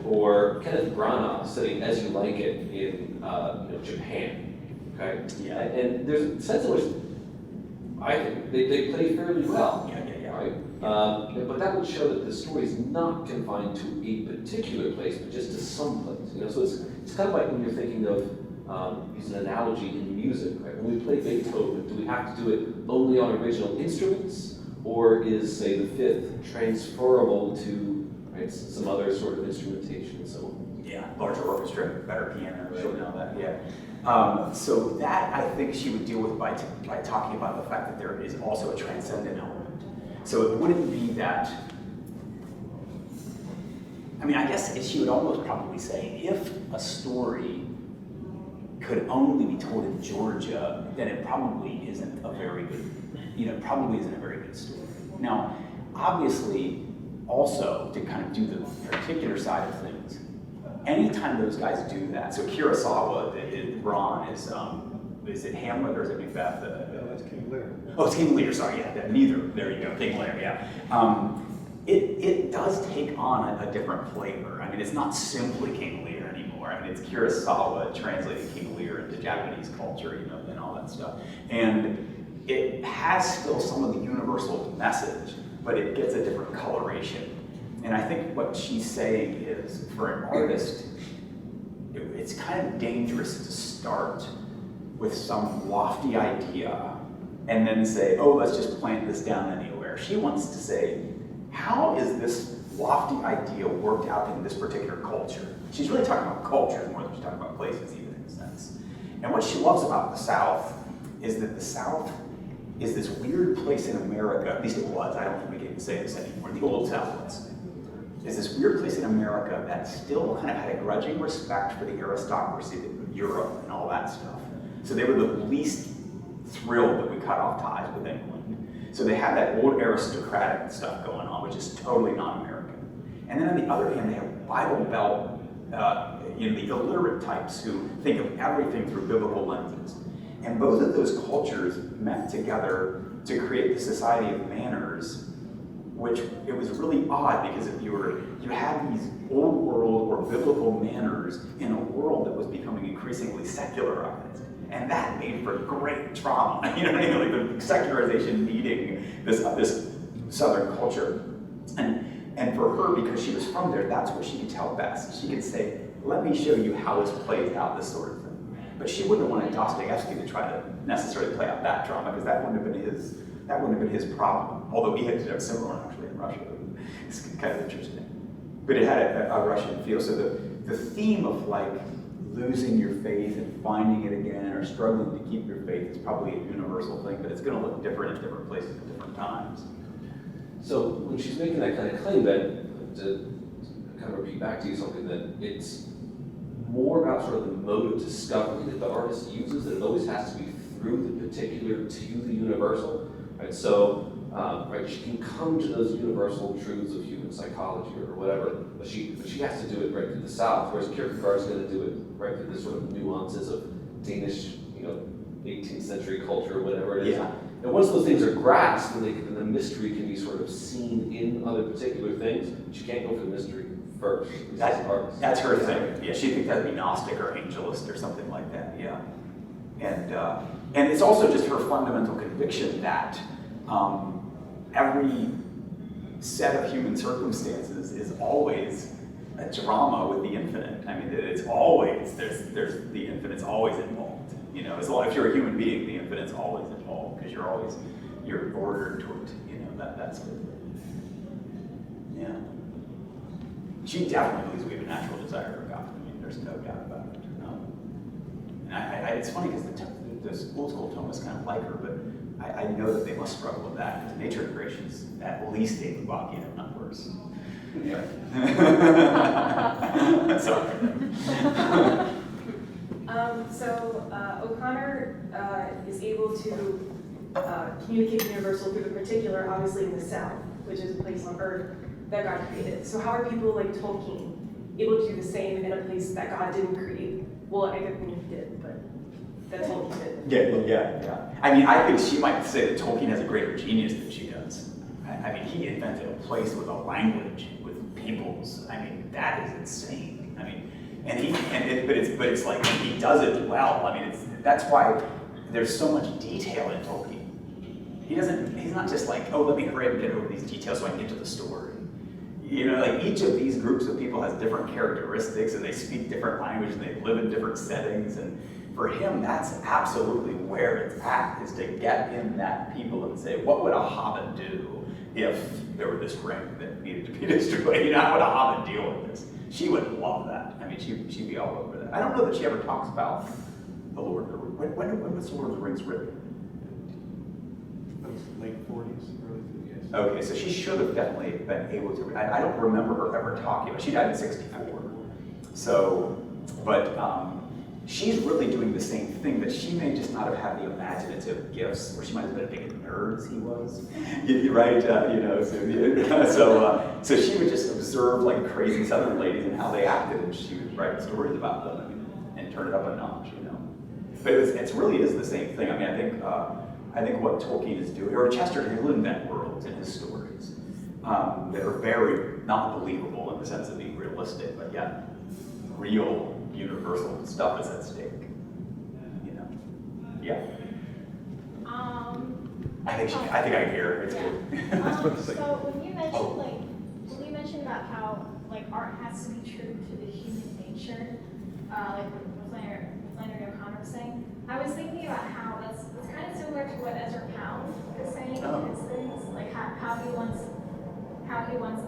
Or Kenneth Branagh studying As You Like It in Japan. Okay? Yeah. And there's a sense in which I think they play fairly well. Right? But that would show that the story is not confined to a particular place, but just to some place. So it's kind of like when you're thinking of use an analogy in music. Right? When we play Beethoven, do we have to do it only on original instruments, or is, say, the fifth transferable to some other sort of instrumentation and so on? Yeah, larger orchestra, better piano, right? And all that. Yeah. So that I think she would deal with by talking about the fact that there is also a transcendent element. So it wouldn't be that. I mean, I guess she would almost probably say if a story could only be told in Georgia, then it probably isn't a very good, probably isn't a very good story. Now, obviously, also to kind of do the particular side of things, anytime those guys do that, so Kurosawa, Ron is it Hamlet or is it Macbeth? That's King Lear. Oh, it's King Lear, sorry, yeah, neither, there you go, King Lear, yeah. It does take on a different flavor. I mean, it's not simply King Lear anymore. I mean, it's Kurosawa translating King Lear into Japanese culture, and all that stuff. And it has still some of the universal message, but it gets a different coloration. And I think what she's saying is, for an artist, it's kind of dangerous to start with some lofty idea and then say, oh, let's just plant this down anywhere. She wants to say, how is this lofty idea worked out in this particular culture? She's really talking about cultures more than she's talking about places, even in a sense. And what she loves about the South is that the South is this weird place in America, at least it was, I don't think we can say this anymore, the old South, let's say, is this weird place in America that still kind of had a grudging respect for the aristocracy of Europe and all that stuff. So they were the least thrilled that we cut off ties with England. So they had that old aristocratic stuff going on, which is totally non-American. And then on the other hand, they have Bible Belt, the illiterate types who think of everything through biblical lenses. And both of those cultures met together to create the society of manners, which it was really odd because if you had these old world or biblical manners in a world that was becoming increasingly secularized. And that made for great trauma, you know what I mean? Like the secularization needing this Southern culture. And for her, because she was from there, that's what she could tell best. She could say, let me show you how this plays out, this sort of thing. But she wouldn't have wanted Dostoevsky to try to necessarily play out that drama, because that wouldn't have been his problem. Although he had a similar one actually in Russia. It's kind of interesting. But it had a Russian feel. So the theme of like losing your faith and finding it again, or struggling to keep your faith, is probably a universal thing, but it's going to look different in different places at different times. So when she's making that kind of claim, then to kind of repeat back to you something, that it's more about sort of the mode of discovery that the artist uses, that it always has to be through the particular to the universal, right? So, right, she can come to those universal truths of human psychology or whatever, but she has to do it right through the South, whereas Kierkegaard's going to do it right through the sort of nuances of Danish, 18th century culture, whatever it is. Yeah. And once those things are grasped, then the mystery can be sort of seen in other particular things, but you can't go for the mystery first. That's her thing. Yeah, she thinks that'd be Gnostic or angelist or something like that. Yeah, and it's also just her fundamental conviction that every set of human circumstances is always a drama with the infinite. I mean, it's always there's the infinite's always involved. As long as you're a human being, the infinite's always involved because you're ordered to it. That's good. Yeah. She definitely believes we have a natural desire for God. I mean, there's no doubt about it. And it's funny because the old school Thomists kind of like her, but I know that they must struggle with that because nature integration's at least David Bockian, if not worse. Yeah. Sorry. O'Connor is able to communicate the universal through the particular, obviously in the South, which is a place on Earth that God created. So how are people like Tolkien able to do the same in a place that God didn't create? Well, I think he did, but that Tolkien did. Yeah. I mean, I think she might say that Tolkien has a greater genius than she does. I mean, he invented a place with a language, with peoples. I mean, that is insane. I mean, but it's like he does it well. I mean, that's why there's so much detail in Tolkien. He's not just like, oh, let me hurry up and get over these details so I can get to the story. Like each of these groups of people has different characteristics and they speak different language and they live in different settings. And for him, that's absolutely where it's at, is to get in that people and say, what would a hobbit do if there were this ring that needed to be destroyed? How would a hobbit deal with this? She would love that. I mean, she'd be all over that. I don't know that she ever talks about the Lord of the Rings. When was the Lord of the Rings written? Late 40s, early 50s. Okay, so she should have definitely been able to. I don't remember her ever talking about. She died in '64. So, but she's really doing the same thing, but she may just not have had the imaginative gifts, or she might have been a big nerd as he was, right? So she would just observe like crazy Southern ladies and how they acted, and she would write stories about them and turn it up a notch, But it really is the same thing. I mean, I think what Tolkien is doing, or Chesterton, he'll invent worlds in his stories that are very not believable in the sense of being realistic, but yet real, universal stuff is at stake. Yeah. I think I can hear her. It's good. So when you mentioned about how art has to be true to the human nature, like what Flannery O'Connor was saying, I was thinking about how that's kind of similar to what Ezra Pound was saying in his things, like how he wants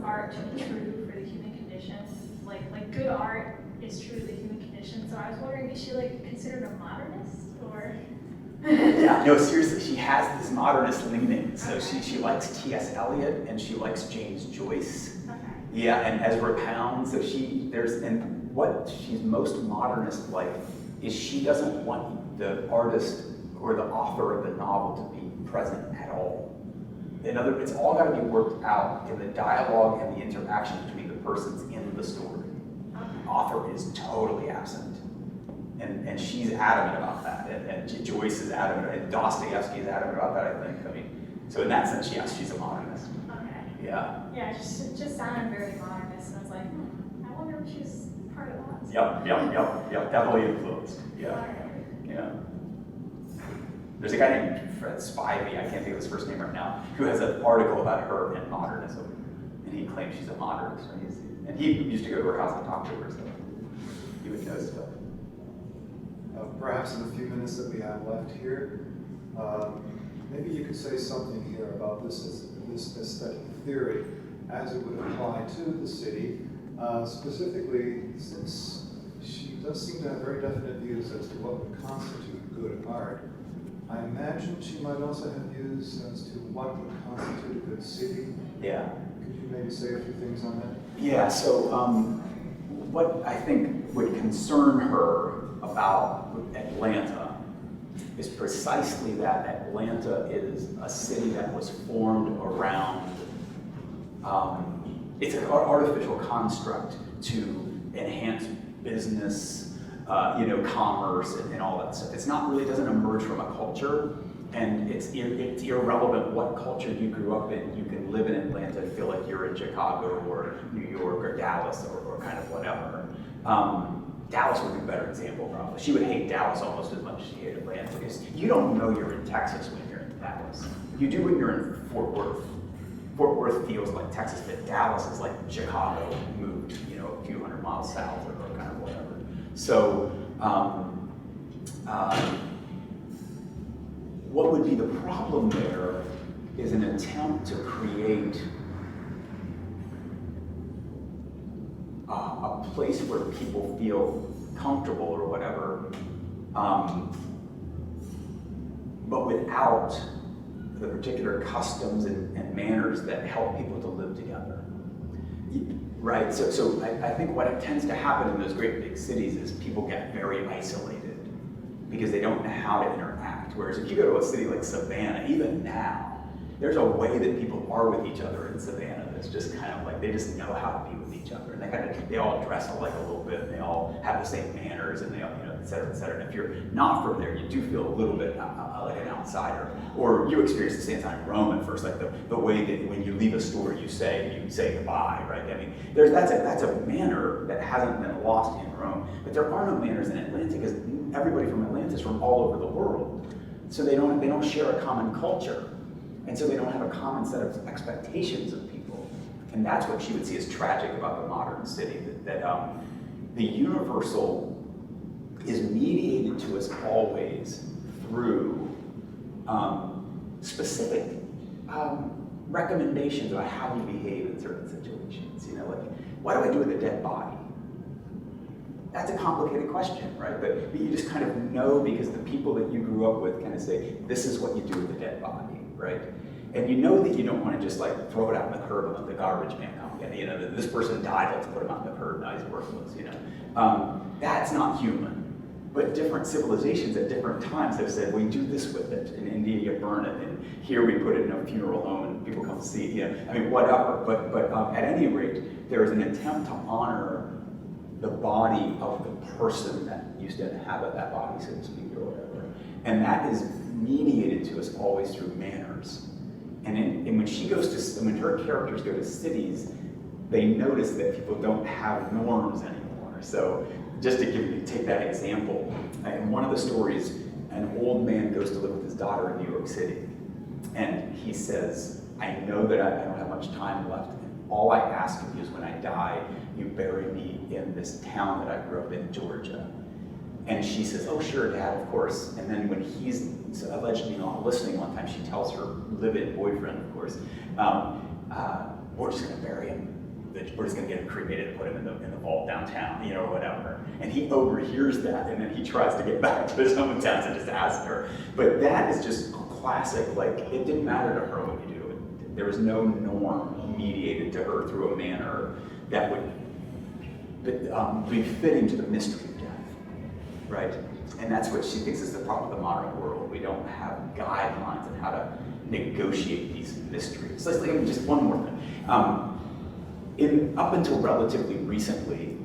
art to be true for the human condition. Like good art is true to the human condition. So I was wondering, is she considered a modernist or? Yeah, no, seriously, she has this modernist leaning. So she likes T.S. Eliot and she likes James Joyce. Okay. Yeah, and Ezra Pound. So and what she's most modernist like is she doesn't want the artist or the author of the novel to be present at all. In other words, it's all got to be worked out in the dialogue and the interaction between the persons in the story. The author is totally absent. And she's adamant about that. And Joyce is adamant, and Dostoevsky is adamant about that, I think. I mean, so in that sense, yes, she's a modernist. Okay. Yeah. Yeah, it just sounded very modernist, and I was like, I wonder if she's part of that. Yep, definitely influenced. Yeah. There's a guy named Fred Spivey, I can't think of his first name right now, who has an article about her and modernism. And he claims she's a modernist. And he used to go to her house and talk to her, so he would know stuff. perhaps in the few minutes that we have left here, maybe you could say something here about this aesthetic theory as it would apply to the city, specifically since she does seem to have very definite views as to what would constitute good art. I imagine she might also have views as to what would constitute a good city. Yeah. Could you maybe say a few things on that? Yeah, so what I think would concern her about Atlanta is precisely that Atlanta is a city that was formed around, it's an artificial construct to enhance business, commerce and all that stuff. It's not really, doesn't emerge from a culture, and it's irrelevant what culture you grew up in. You can live in Atlanta and feel like you're in Chicago or New York or Dallas or kind of whatever. Dallas would be a better example probably. She would hate Dallas almost as much as she hated Atlanta, because you don't know you're in Texas when you're in Dallas. You do when you're in Fort Worth. Fort Worth feels like Texas, but Dallas is like Chicago moved, a few hundred miles south or kind of whatever. So, what would be the problem there is an attempt to create a place where people feel comfortable or whatever, but without the particular customs and manners that help people to live together. Right, so I think what tends to happen in those great big cities is people get very isolated because they don't know how to interact. Whereas if you go to a city like Savannah, even now, there's a way that people are with each other in Savannah that's just kind of like, they just know how to be with each other. And they all dress alike a little bit, and they all have the same manners, and they all, et cetera, et cetera. And if you're not from there, you do feel a little bit like an outsider. Or you experience the same time in Rome at first, like the way that when you leave a store, you say goodbye, right? I mean, that's a manner that hasn't been lost in Rome. But there are no manners in Atlanta because everybody from Atlanta is from all over the world. So they don't share a common culture. And so they don't have a common set of expectations of people. And that's what she would see as tragic about the modern city, that the universal is mediated to us always through specific recommendations about how you behave in certain situations. Like, what do I do with a dead body? That's a complicated question, right? But you just kind of know because the people that you grew up with kind of say, this is what you do with a dead body, right? And you know that you don't want to just like throw it out on the curb and let the garbage man come get it. This person died, let's put him on the curb, now he's worthless, That's not human. But different civilizations at different times have said, we do this with it. In India, you burn it, and here we put it in a funeral home and people come see it, whatever. But at any rate, there is an attempt to honor the body of the person that used to inhabit that body, so to speak, or whatever. And that is mediated to us always through manners. And when her characters go to cities, they notice that people don't have norms anymore. So just to take that example, in one of the stories, an old man goes to live with his daughter in New York City. And he says, I know that I don't have much time left. All I ask of you is when I die, you bury me in this town that I grew up in, Georgia. And she says, oh, sure, Dad, of course. And then when he's allegedly not listening one time, she tells her live-in boyfriend, of course, we're just going to bury him. We're just going to get him cremated and put him in the vault downtown, or whatever. And he overhears that, and then he tries to get back to his hometown and just ask her. But that is just classic, like, it didn't matter to her what you do. There was no norm mediated to her through a manner that would be fitting to the mystery of death. Right? And that's what she thinks is the problem of the modern world. We don't have guidelines on how to negotiate these mysteries. So let's just one more thing. Up until relatively recently,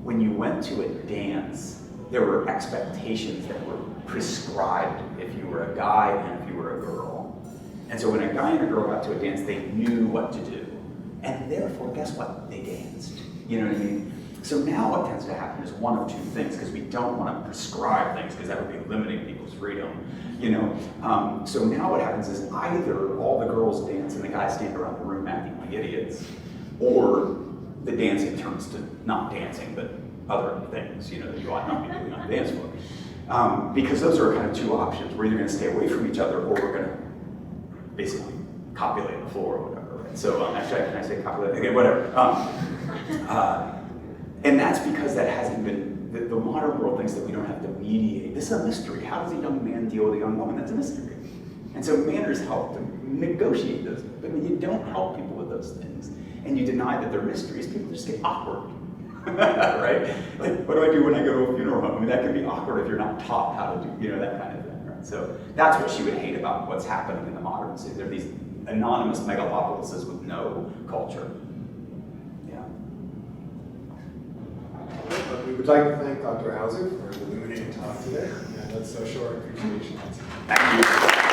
when you went to a dance, there were expectations that were prescribed if you were a guy and if you were a girl. And so when a guy and a girl got to a dance, they knew what to do. And therefore, guess what? They danced. You know what I mean? So now what tends to happen is one of two things, because we don't want to prescribe things, because that would be limiting people's freedom, So now what happens is either all the girls dance and the guys stand around the room acting like idiots, or the dancing turns to not dancing, but other things, that you ought not be doing on the dance floor. Because those are kind of two options. We're either going to stay away from each other, or we're going to basically copulate the floor or whatever. Right? So actually, can I say copulate? Okay, whatever. And that's because that hasn't been, the modern world thinks that we don't have to mediate. This is a mystery. How does a young man deal with a young woman? That's a mystery. And so manners help to negotiate those. But when you don't help people with those things, and you deny that they're mysteries, people just get awkward. Right? Like, what do I do when I go to a funeral home? I mean, that can be awkward if you're not taught how to do, that kind of thing, right? So that's what she would hate about what's happening in the modern city. There are these anonymous megalopolises with no culture. Yeah. We would like to thank Dr. Howsare for the illuminating talk today, and let's show our appreciation. Thank you.